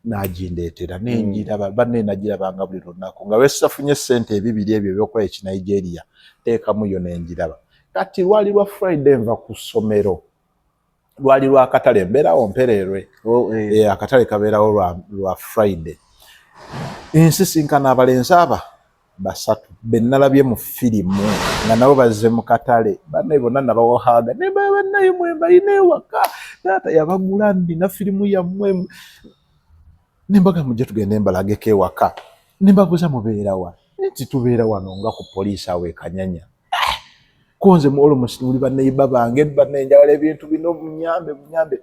najindeetera nenjiraba banne nagirabanga buli lunaku nga wesafunye ssente ebibiri ebyo ebyokukola Ekinigeria teekamu yo nenjiraba. Kati lwali lwa Friday nva ku ssomero lwali lwa katale mbeerawo mpererwe akatale kabeerawo lwa Friday nsisinkana abalenzi aba basatu bennalabye mu firimu nga nabo bazze mu katale banne bonna nabawohaaga ne bannaye mwembalina ewaka taata yabagula ndina firimu yammwe nembaga mujje tugende mbalageko ewaka nembabuuza mubeerawa nti tubeera wano nga ku poliisi awo Kanyanya konze almost muli banneiba bange bannenjawala ebintu bino bunyambe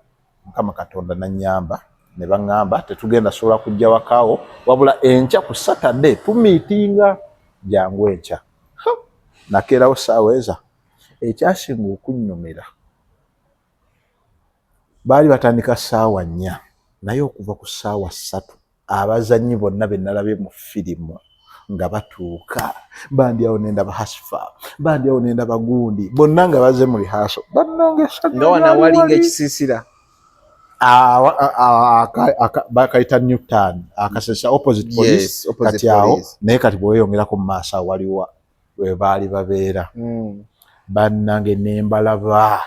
Mukama Katonda nanyamba ne baŋŋamba tetugenda sobola kujja wakaawo wabula enkya ku Saturday tumiitinga jangu enkya nakeerawo ssaawa eza ekyasinga okunnyumira baali batandika ssaawa 4 naye okuva ku ssaawa 3 abazannyi bonna be nalabye mu firimu nga batuuka bandyawo nendaba Hasifa bandyawo nendaba Gundi bonna nga bazze mu lihaso bannange nga wanawalinga ekisiisira bakaita Newtown akasesa opposite police kati awo naye kati bweyongerako mu maaso waliwo we baali babeera bannange nembalaba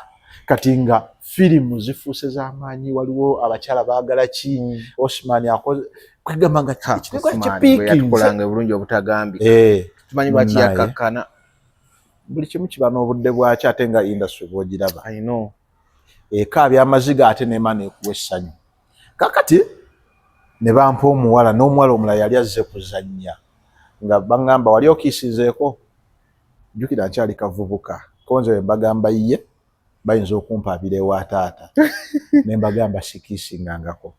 kati nga firimu zifuuse z'amaanyi waliwo abakyala baagala ki Osman akoze kwegamba nga kipiikinze bulungi obutagambi tumanyi lwaki yakakkana buli kimu kiba n'obudde bwaki ate nga industry bwogiraba ekaabya amaziga ate neemana ekuwa essanyu kakati ne bampa omuwala n'omuwala omulala yali azze kuzannya nga baŋŋamba wali okiisizeeko jjukira nkyali kavubuka konze we mbagamba ye bayinza okumpaabira ewa taata ne mbagamba sikiisingangako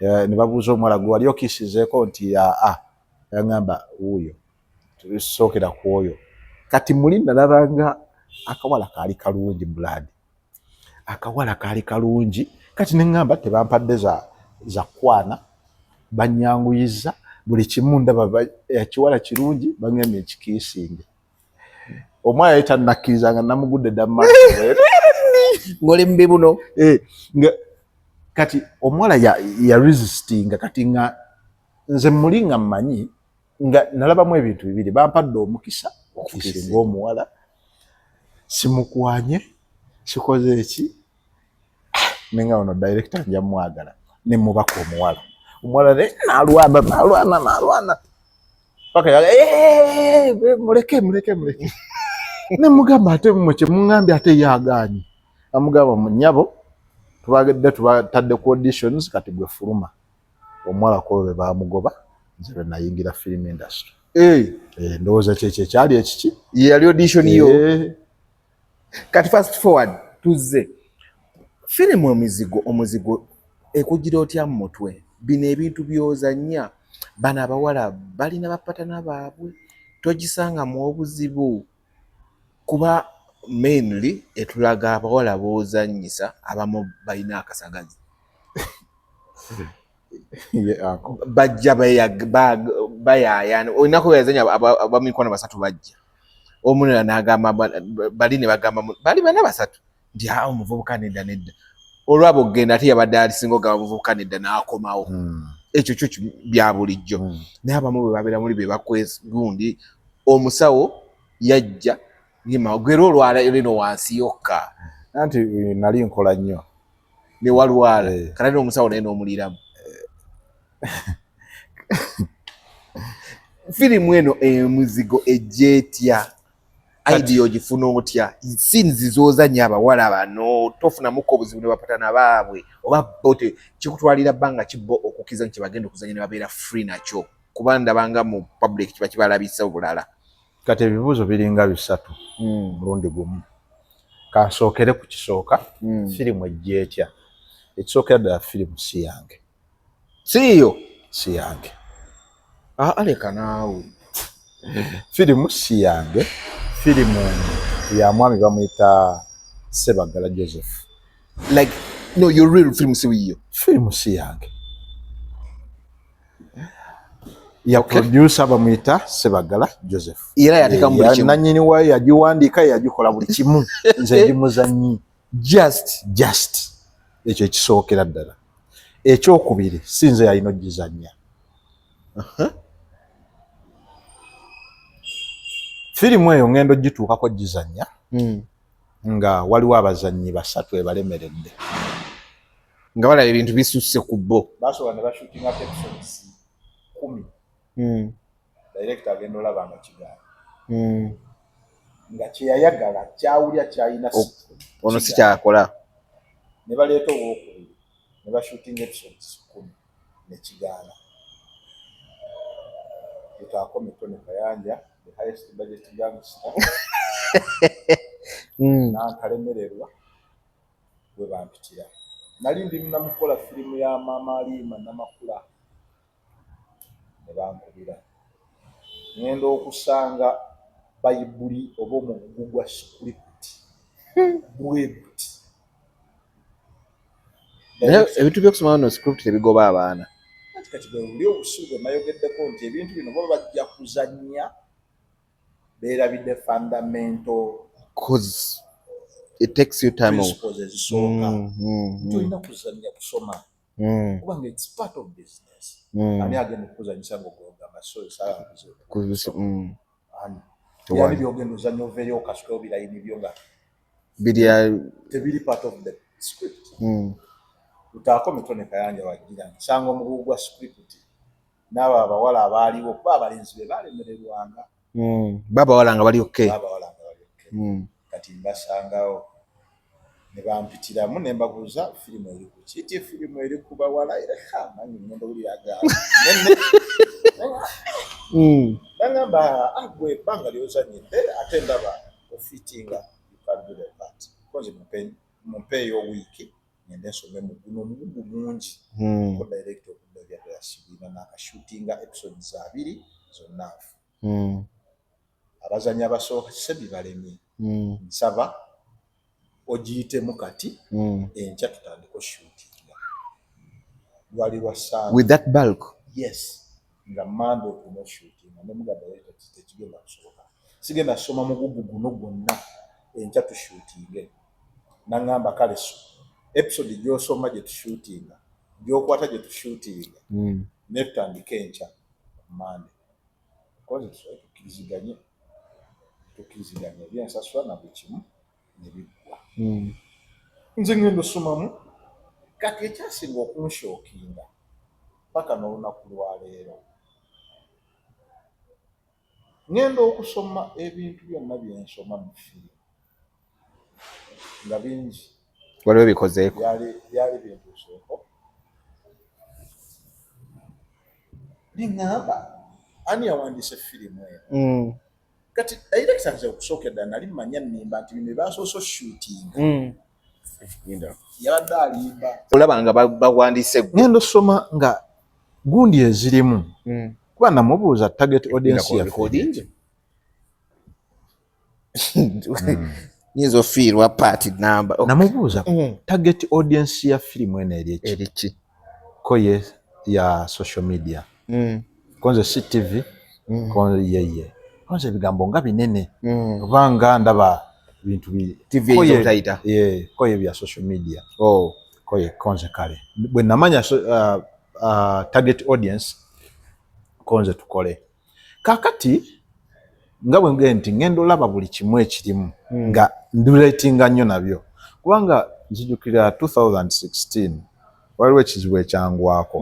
ne babuuza omuwala gwe wali okiisizeeko nti yaŋŋamba wuuyo tusookera ku oyo kati muli nalabanga akawala kaali kalungi Brad akawala kaali kalungi kati neŋŋamba tebampadde za kwana banyanguyiza buli kimu ndaba ekiwala kirungi baŋŋambye ekikiisinge omwana yali tannakkirizanga namugudde ng'oli mubi buno kati omuwala ya resistinga kati nga nze muli nga mmanyi nga nalabamu ebintu bibiri bampadde omukisa okukisinga omuwala simukwanye kikoze eki nenga ono director nja mwagala ne mubaka omuwala ne nalwana paka ya muleke ne mugamba ate mwe muŋŋambye ate yaganye amugamba munyabo tubatadde ku auditions kati gwe fuluma omuwala ko be bamugoba nze be nayingira film industry ndowooza kyekyo ekyali ekiki yali audition yo kati fast forward tuzze firimu omuzigo ekugira otya mu mutwe bino ebintu byozannya bano abawala balina bapatana baabwe togisanga mu obuzibu kuba mainly etulaga abawala bozannyisa abamu balina akasagazi bajja bayaayana olinako yazanya abamikono basatu bajja omunera n'agamba bali ne bagamba bali bana basatu nti omuvubuka nedda olwabo genda ate yabadde alisinga ogamba omuvubuka nedda n'akomawo ekyo kyo bya bulijjo naye abamu bwe babeera muli be bakwegundi omusawo yajja gwera olwala lino wansi yokka anti nali nkola nnyo ne walwala kala n'omusawo naye n'omuliramu firimu eno emuzigo ejjeetya idea ogifuna otya scenes zozannya abawala bano tofunamuko obuzibu ne bapatana baabwe oba bote kikutwalira bbanga kibbo okukiza nti bagenda okuzannya ne babeera free nakyo kuba ndabanga mu public kiba kibalabisa obulala kati ebibuuzo biringa bisatu mulundi gumu kansookere ku kisooka firimu ejjeetya ekisookera ddala firimu si yange si yange aleka naawe firimu si yange firimu ya mwami bamuyita Sebagala Joseph like no your real film si wiyo firimu si yange ya producer bamuyita Sebagala Joseph era yateka mu kimu nanyini wa yagiwandiika yagikola buli kimu nze ndi muzanyi just ekyo ekisookera ddala ekyokubiri sinze yalina ogizannya firimu eyo ngendo gituukako gizannya nga waliwo abazannyi basatu ebalemeredde nga balaba ebintu bisusse ku bo basobola ne bashootinga episodes 10 director agenda olaba nga kigaana nga kyeyayagala kyawulya kyayina ono si kyakola ne baleeta owookubiri ne bashootinga episodes 10 ne kigaana tutaako Tony Kayanja the highest budget youngster n'akalemererwa bwe bampitira nali ndi namukola firimu ya Maama Alima Namakula ne bankubira ngenda okusanga bayibuli oba omugugu gwa script bwebuti ebintu byokusoma no script tebigoba abaana kati buli obusuuge mayogeddeko nti ebintu bino baba bajja kuzannya beerabidde fundamental cause it takes you time ezisooka tolina kuzannya kusoma kubanga it's part of business ani agenda okuzannyisa ng'ogamba yani byogenda ozannya ovaeri okasula obilayini byo nga tebiri part of the script tutaako Tony Kayanja wagira nsanga omugugu gwa script n'abo abawala abaaliwo kuba abalenzi be baalemererwanga babawala nga bali okay kati mbasangawo ne bampitiramu ne mbabuuza firimu eri ku kiti firimu eri ku bawala era amanyi ngenda oliraga nangamba agwe ebbanga lyozanyidde ate ndaba ofitinga ukadule part kozi mumpeeyo wiiki ngende nsome mu guno omugugu mungi ko director okudda byadala sibiina n'akashootinga episodes 2 zonna abazanyi abasooka sebibalemye nsaba ogiyitemu kati enkya tutandika shootinga lwali lwa ssaawa with that bulk. Yes, nga Monday okuna shootinga ne muganda yetu tekigenda kusoboka sigenda kusoma mugugu guno gwonna enkya tushootinge nangamba kale episode gy'osoma gye tushootinga gy'okwata gye tushootinga ne tutandika enkya Monday koze tukiriziganye ebyensasula na buli kimu ne biggwa nze ngenda osomamu kati ekyasinga okunshokinga paka n'olunaku lwaleero ngenda okusoma ebintu byonna byensoma mu firimu nga bingi waliwo bikozeeko byali bintuuseeko neŋŋamba ani yawandiise firimu eyo kati director nze okusooka eddala nali mmanya nnimba nti bino baasoose shootinga yabadde alimba olaba nga bawandiise ngenda osoma nga gundi ezirimu kuba namubuuza target audience yaffe nyinza ofiirwa party number namubuuza target audience ya firimu eno eriki koye ya social media konze CTV konze yeye konze ebigambo nga binene kubanga ndaba bintu TV itaita koye bya social media koye konze kale bwe namanya target audience konze tukole kakati nga bwe ngenti ngendo laba buli kimu ekirimu nga ndulatinga nnyo nabyo kubanga nzijukira 2016 waliwo ekizibu ekyangwako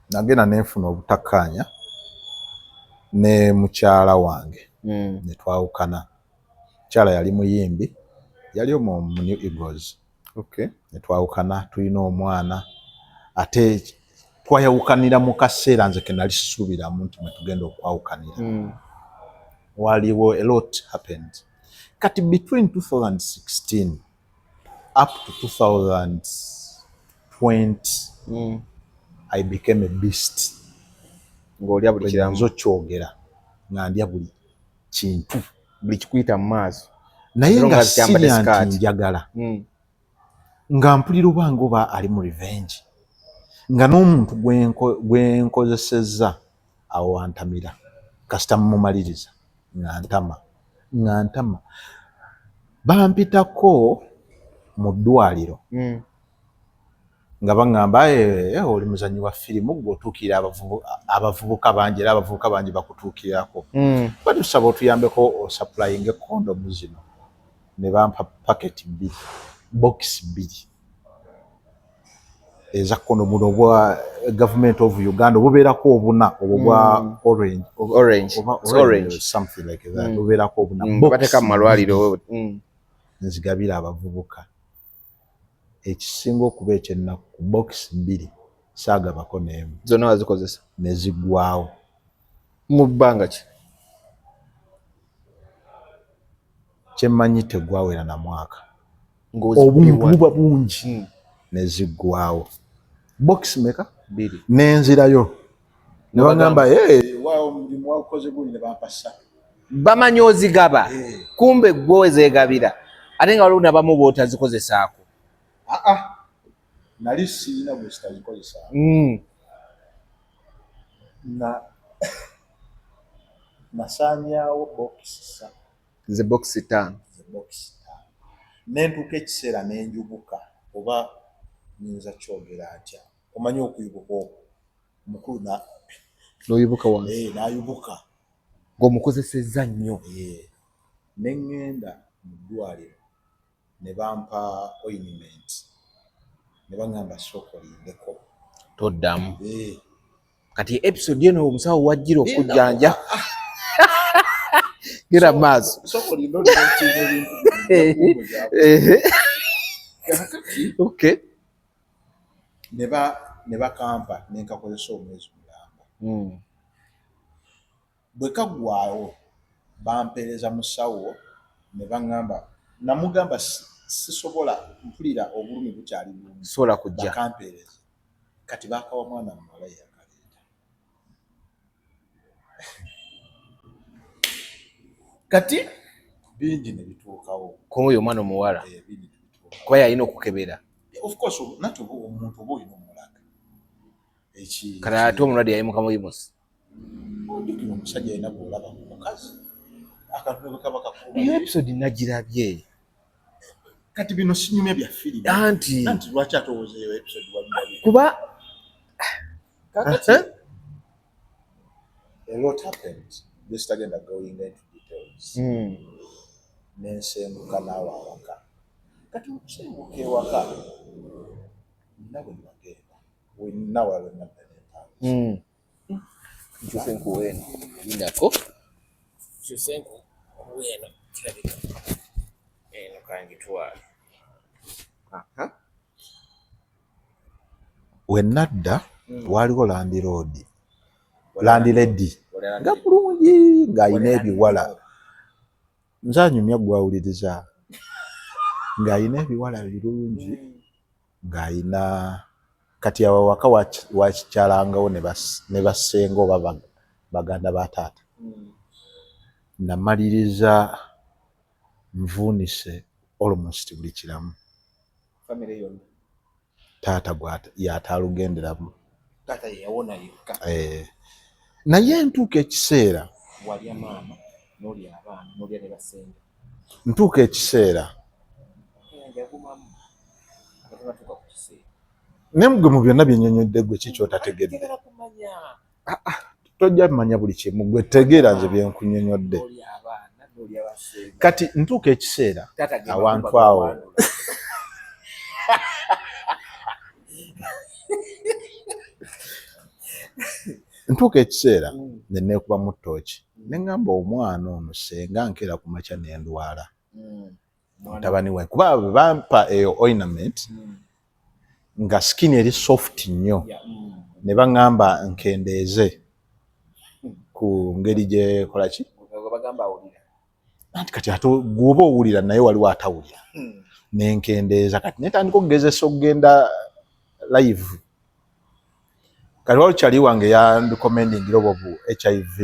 nagenda nenfuna obutakkaanya ne mukyala wange ne twawukana mukyala yali muyimbi yali omu New Eagles ne twawukana tulina omwana ate twayawukanira mu kaseera nze ke nali sisuubiramu nti mwe tugenda okwawukanira waliwo a lot happened kati between 2016 up to 2020 I became a beast ng'olya buli kiramu nzokyogera nga ndya buli kintu buli kikuyita mu maaso naye nga sirya nti njagala nga mpulira obanga oba ali mu revenge nga n'omuntu gwenkozesezza awo antamira kasita mumumaliriza nga ntama bampitako mu ddwaliro nga baŋŋamba oli muzanyi wa firimu gw'otuukira abavubuka bangi era abavubuka bangi bakutuukirako batusaba otuyambeko osappulayinga kondomu zino ne bampa paketi 2 box 2 eza kondomu obwa government of Uganda obubeerako obuna obwo bwa orange something like that obubeerako obuna bateka mu malwaliro nzigabira abavubuka ekisinga okuba ekyennaku ku box 2 saagabako n'emu zonna wazikozesa ne ziggwawo mu bbanga ki kyemmanyi tegwawera na mwaka obuntu buba bungi ne ziggwawo box meka 2 n'enzirayo ne baŋŋamba waawo omulimu wagukoze guli ne bampasa bamanyi ozigaba kumbe gwe wezeegabira ate nga waliwo nabamu bootazikozesaako nali sirina bwe sitazikozesaako nasaanyaawo bokisi ze box 5 nentuuka ekiseera nenjubuka oba nyinza kyogera atya omanyi okuyubuka okwo mukulu n'oyibuka wansi n'ayubuka ng'omukozesezza nnyo neŋŋenda mu ddwaliro ne bampa ointment ne baŋŋamba sooka olindeko toddamu kati episode eno omusawo wajjira okujjanja gira maaso okay ne bakampa nenkakozesa omwezi mulamba bwe kaggwaawo bampeereza musawo ne baŋŋamba namugamba sisobola mpulira obulumi bukyali bulumi sobola kujja bakampeereza kati baakawa mwana muwala yakaleeta kati bingi ne bituukawo koyo omwana omuwala kuba yalina okukebera of course nati omuntu oba olina omulaga kale ate omulwadde yayimuka muyimusi ojjukira omusajja alina bwolaba ku mukazi akantu ne kaba kakuba eyo episode nagirabye kati bino sinyumya bya firimu anti lwaki atowoozeeyo episode wabirabye kuba kakati a lot happens this tagenda going into details nensenguka naawe awaka kati okusenguka ewaka nabwe nibagenda wenna walonna ddala nkyusenku weno linako kyusenku weno kirabika eno kangitwale wenadda waliwo landiredi nga bulungi ng'ayina ebiwala nze anyumya gwawuliriza ng'ayina ebiwala birungi ng'ayina kati awo waka wakikyalangawo ne bassenga oba baganda ba taata namaliriza nvuunise almost buli kiramu taata yataalugenderamu naye ntuuka ekiseera ntuuka ekiseera nemugwe mu byonna byennyonnyodde gwe kikyotategedde tojja manya buli kimu gwe tegeera nze byenkunyonyodde kati ntuuka ekiseera awantu awo ntuuka ekiseera neneekuba mu ttooki neŋŋamba omwana ono senga nkeera ku makya nendwala mutabani we kuba bwe bampa eyo ornament nga skin eri soft nnyo ne baŋŋamba nkendeeze ku ngeri gye kola ki anti kati ate gwoba owulira naye waliwo atawulira nenkendeeza kati netandika okugezesa okugenda live kati walukyali wange yandikomendingira obwo bu HIV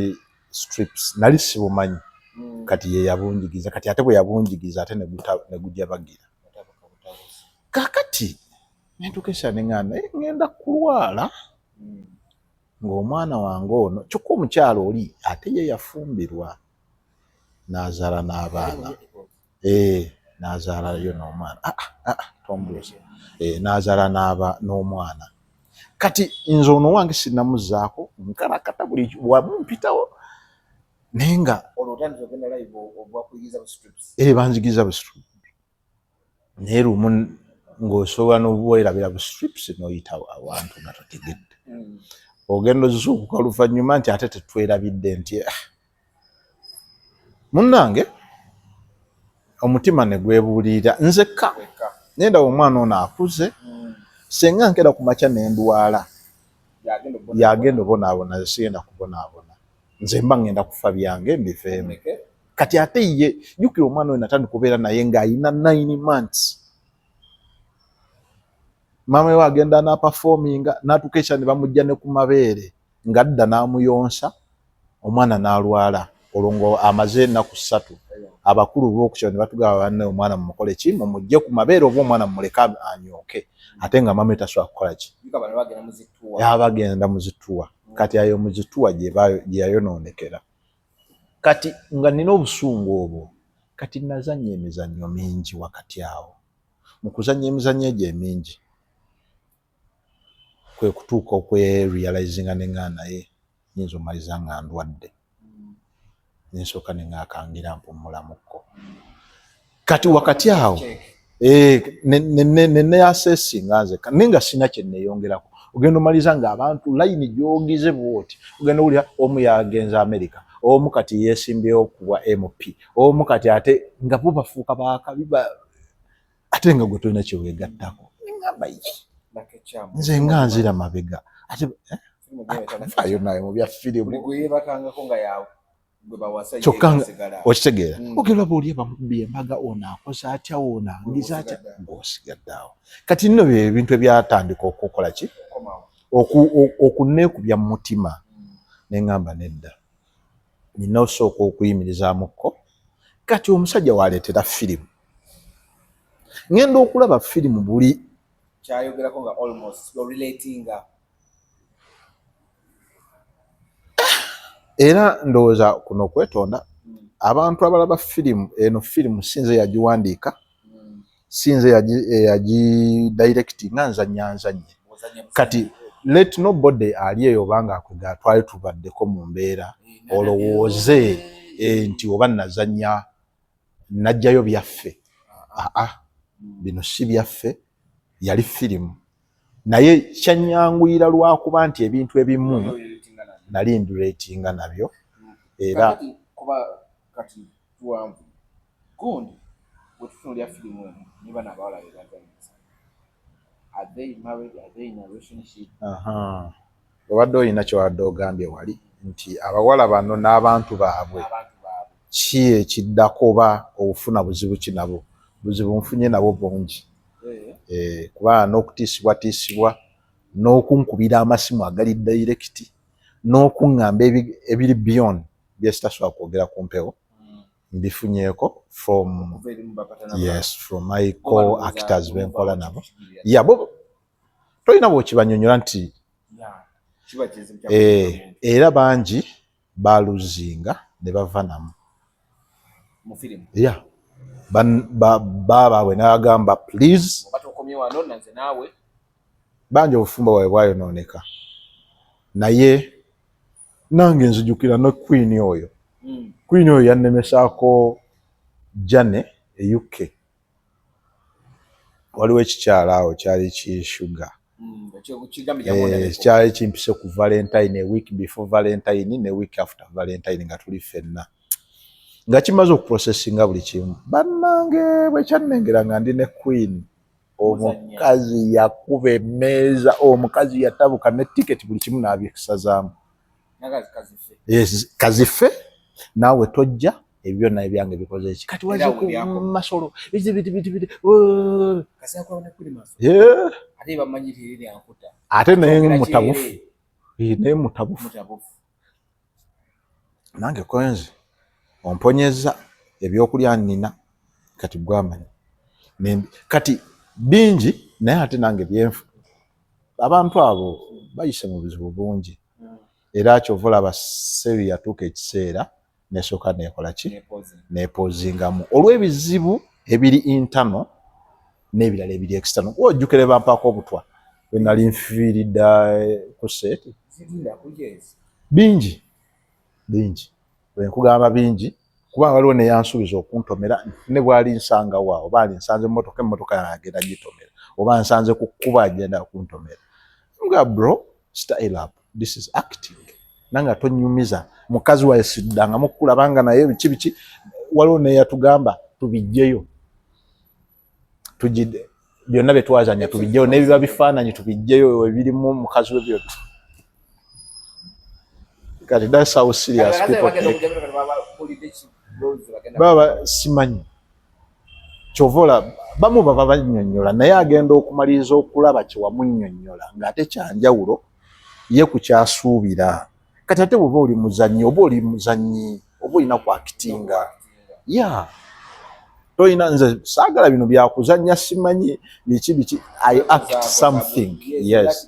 strips nali sibumanyi kati ye yabunjigiza kati ate bwe yabunjigiza ate ne gujja bagira kakati nentukesa neŋŋamba ŋŋenda kulwala ng'omwana wange ono kyokka omukyalo oli ate ye yafumbirwa n'azaala n'abaana n'azaalayo n'omwana tombuuza n'azaala n'omwana kati nze ono wange sinnamuzaako nkarakata buli wamumpitawo naye nga banzigiza bu strips naye lumu ng'osobola n'obwerabira bu strips n'oyita awantu nga totegedde ogenda ozuukuka oluvannyuma nti ate tetwerabidde nti munnange omutima ne gwebuulirira nzekka nenda omwana ono akuze senga nkera ku makya nendwala yagenda obonaabona sigenda kubonaabona nze mba ngenda kufa byange mbiveemu kati ate ye jjukira omwana we natandika okubeera naye ng'ayina 9 months maama we agenda n'aperforminga n'atuuka ekya ne bamugja ne ku mabeere ng'adda n'amuyonsa omwana n'alwala olwo ngo amaze ennaku 3 abakulu b'okukyo ne batugamba banne omwana mumukole ki mumugje ku mabeere oba omwana mumuleka anyooke ate nga maama we tasobola kukola ki yabagenda muzituwa kati ayo muzituwa gye yayonoonekera kati nga nina obusungu obwo kati nazannya emizannyo mingi wakati awo mu kuzannya emizannyo egyo emingi kwe kutuuka okwerealizinga neŋŋaa naye nyinza omaliza nga ndwadde nensooka neŋŋakangira mpummulamuko kati wakati awo neneasesinga nzeka naye nga sina kye neeyongerako ogenda omaliza ng'abantu layini gyogize bwoti ogenda owulira omu yagenza America omu kati yeesimbyewo kuwa MP omu kati ate nga bo bafuuka bakabi ate nga gwe tolina kyeweegattako neŋŋamba nze nga nzira mabega ate ayo naye mu bya firimu kyokka okitegeera ogera bw'oli bamubbi embaga ono akoze atya ono angiza atya ng'osigadde awo kati nno bye ebintu ebyatandika okukola ki okuneekubya mu mutima neŋŋamba nedda nina osooka okuyimirizaamuko kati omusajja waleetera firimu ngenda okulaba firimu buli kyayogerako nga almost relatinga era ndowooza kuno kwetonda abantu abalaba firimu eno firimu sinze yagiwandiika sinze yagidirectinga nzanye kati let nobody ali eyo obanga akwega twali tubaddeko mu mbeera olowooze nti oba nazanya najjayo byaffe bino si byaffe yali firimu naye kyanyanguyira lwakuba nti ebintu ebimu nali ndulatinga nabyo era kati tuwanvu gundi bwetutunulya firimu eno niba nabawala bebazanyisa are they married, are they in a relationship? Obadde olina kyobadde ogambye wali nti abawala bano n'abantu baabwe ki ekiddako oba obufuna buzibu ki nabo buzibu nfunye nabo bungi kuba n'okutiisibwatiisibwa n'okunkubira amasimu agali direct n'okuŋŋamba ebiri beyond byesitasobola kwogera ku mpewo mbifunyeeko from my co-actors benkola nabo bo tolina bwokibanyonyola nti era bangi baluzinga ne bava namu baabwe n'agamba please bangi obufumba bwawe bwayonooneka naye nange nzijukira ne queen oyo yannemesaako Jane e UK waliwo ekikyala awo kyali kishuga kyali kimpise ku Valentine, a week before Valentine ne week after Valentine nga tuli ffenna nga kimaze okuprocessinga buli kimu bannange bwe kyannengera nga ndi ne queen omukazi yakuba emmeeza omukazi yatabuka ne tiketi buli kimu n'abyekisazaamu kaziffe naawe tojja ebyo byonna ebyange bikoze eki kati waze ku masolo ate naye mutabufu nange koenzi omponyeza ebyokulya nina kati bwamanyi kati bingi naye ate nange byenfu abantu abo bayise mu buzibu bungi era kyova olaba seri yatuuka ekiseera nesooka nekola ki nepozingamu olw'ebizibu ebiri internal n'ebirala ebiri external ojjukire bampaako obutwa bwe nali nfiiridda ku seeti bingi bwe nkugamba bingi kuba waliwo neyansuubiza okuntomera ne bwali nsanga wa oba alinsanze emmotoka yagenda gitomera oba nsanze ku kkuba agenda kuntomera nga bro style up, this is acting nanga tonyumiza mukazi wa esidanga mukulabanga naye biki waliwo neyatugamba tubijjeyo tujide byonna betwazanya tubijjeyo n'ebiba bifaananyi tubijjeyo ebirimu mukazi we byo kati that's how serious people take baba simanyi kyovola bamu baba bannyonnyola naye agenda okumaliriza okulaba kyewamunnyonnyola ng'ate kyanjawulo ye ku kyasuubira kati ate bwoba oli muzannyi oba olina kwakitinga tolina nze saagala bino byakuzannya simanyi biki I act something yes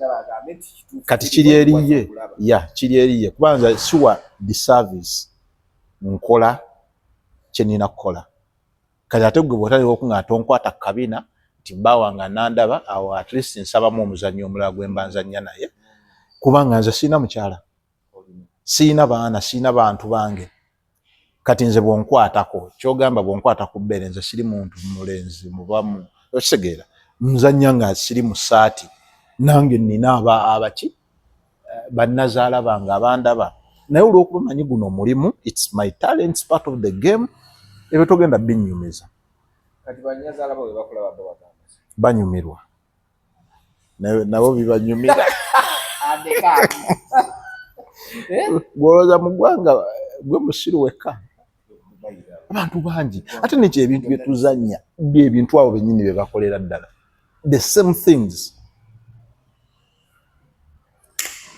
kati kiri eriye kubanza siwa disservice nkola kyenina kukola kati ate gwe bwotaliwo nga tonkwata kabina nti mbawanga nandaba awo at least nsabamu omuzannyi omulala gwe mba nzannya naye kubanga nze siina mukyala siina baana siina bantu bange kati nze bwonkwatako kyogamba bwonkwata ku bbere nze siri muntu mulenzi mubamu okitegeera nzannya nga siri mu ssaati nange nina abaki bannazaala bange abandaba naye olw'okuba manyi guno omulimu its my talent part of the game ebyo togenda binnyumiza banyumirwa nabo bibanyumira gwolooza mu ggwanga gwe musiru wekka abantu bangi ate nekyo ebintu byetuzannya byebintu abo bennyini bye bakolera ddala the same things.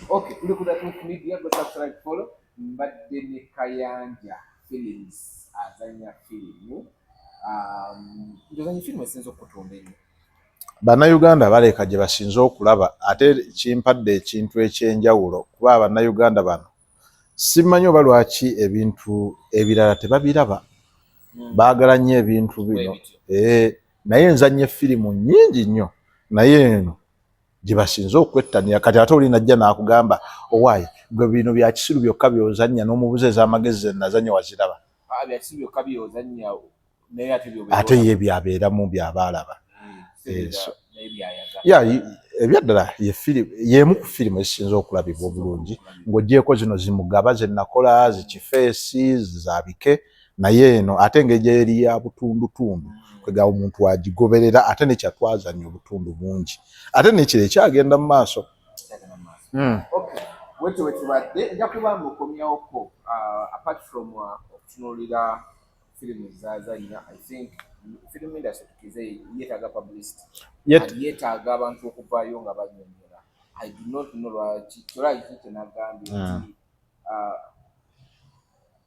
Okay, look at that media, go subscribe, follow. Mbadde ne Kayanja Films. azanya firimu ndozanya firimu esinza okutunda ennyo bannayuganda baleka gye basinze okulaba ate kimpadde ekintu ekyenjawulo kuba bannayuganda bano simanyi oba lwaki ebintu ebirala tebabiraba baagala nnyo ebintu bino naye nzanye firimu nnyingi nnyo naye eno gye basinze okwettanira kati ate oli najja n'akugamba owaayi gwe bino bya kisiru byokka byozannya n'omubuza ez'amagezi ze nazanya waziraba ate ye byabeeramu byabaalaba ebyaddala yemu ku firimu ezisinza okulabibwa obulungi ng'ogyeko zino zimugaba ze nakola zikifeesi zabike naye eno ate ng'egyeri ya butundutundu kwega omuntu wagigoberera ate nekyatwazanya obutundu bungi ate nekiro ekyagenda mu maaso wetyo wetubadde nja kuba mukomyawoko apart from okutunuulira firimu ezazanya I think film industry tukize yeetaaga publicity yeetaaga abantu okuvaayo nga banyonyola I do not know lwaki kyolaki kyenagambye nti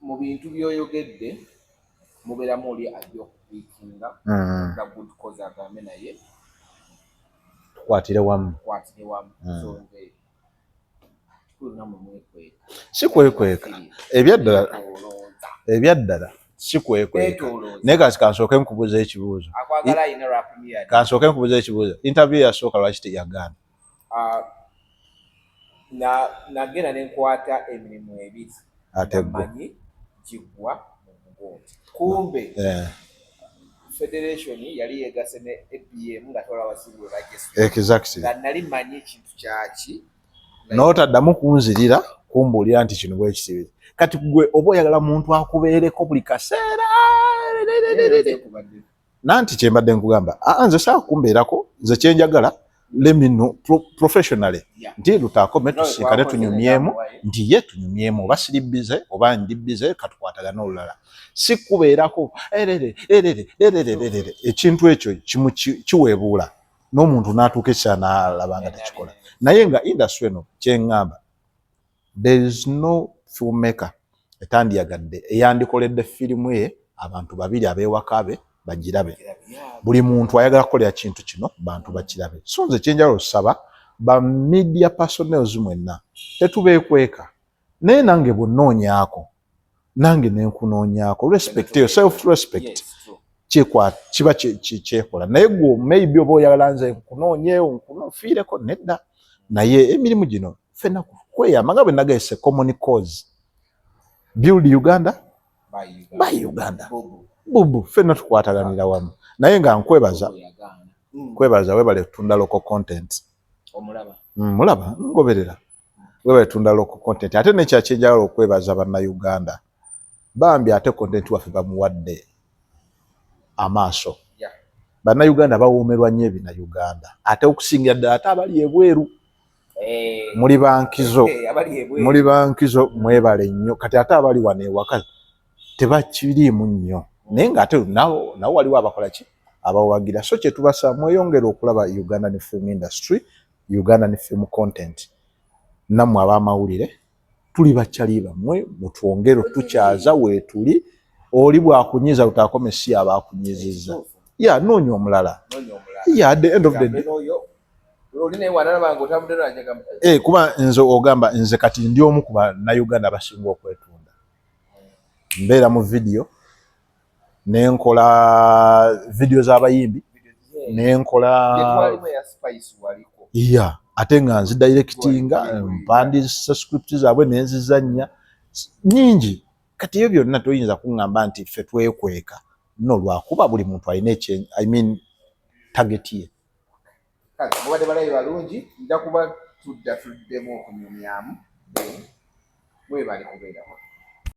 mu bintu byoyogedde mubeeramu oli ajja okubiikinga na good cause agambe naye tukwatire wamu so si kwekweka ebyaddala si kwekweka naye kansooke nkubuuza ekibuuzo interview yasooka lwaki teyagaana nagenda nenkwata emirimu ebiri ate manyi kigwa mu mugonti kumbe federation yali yegase ne APM nga tola wasibwe exactly nga nali manyi ekintu kyaki n'otaddamu kunzirira kumbuulira nti kino bwekisibiri kati gwe oba oyagala muntu akubeereko buli kaseera nanti kyembadde nkugamba nze saa kumbeerako nze kyenjagala lemino professionally nti lutaakome tusinkane tunyumyemu nti ye tunyumyemu oba siri bize oba ndi bize katukwatagana olulala si kubeerako ekintu ekyo kiweebuula n'omuntu n'atuuka ekyana alaba nga tekikola naye nga industry eno kyeŋŋamba there is no filmmaker etandiyagadde eyandikoledde firimu ye abantu babiri abeewaka be bagirabe buli muntu ayagala kukolera kintu kino bantu bakirabe so nze kyenjala osaba ba media personnels mwenna tetubeekweka naye nange bw'onnoonyaako nange nenkunoonyaako respect yo self respect kiba kyekola naye gwe maybe oba oyagala nze nkunoonyeewo nkunofiireko nedda naye emirimu gino ffenna kweyamba nga bwe nagayise common cause build Uganda by Uganda bubu ffenna tukwataganira wamu naye nga nkwebaza webale tutunda local content mulaba ngoberera webale tutunda local content ate nekyakyenjagala okwebaza bannayuganda bambi ate content waffe bamuwadde amaaso bannayuganda bawoomerwa nnyo ebinayuganda ate okusingira ddala ate abali ebweru muli bankizo mwebale nnyo kati ate abali wano ewaka tebakiriimu nnyo naye ng'ate nawo waliwo abakola ki abawagira so kyetubasaba mweyongere okulaba Uganda ne film industry Uganda ne film content nammwe ab'amawulire tuli bakyali bammwe mutwongere tukyaza weetuli oli bwakunyiza lutaakome si abaakunyizizza noonya omulala at the end of the day kuba nze ogamba nze kati ndi omu ku bannayuganda abasinga okwetunda mbeera mu video nenkola video z'abayimbi nenkola ate nga nzidirectinga mpandisa script zaabwe nenzizannya nyingi kati ebyo byonna toyinza kuŋŋamba nti ffe twekweka no lwakuba buli muntu alina target ye mubadde balabi balungi nja kuba tuddemu okunyumyamu mwebali kubeerawo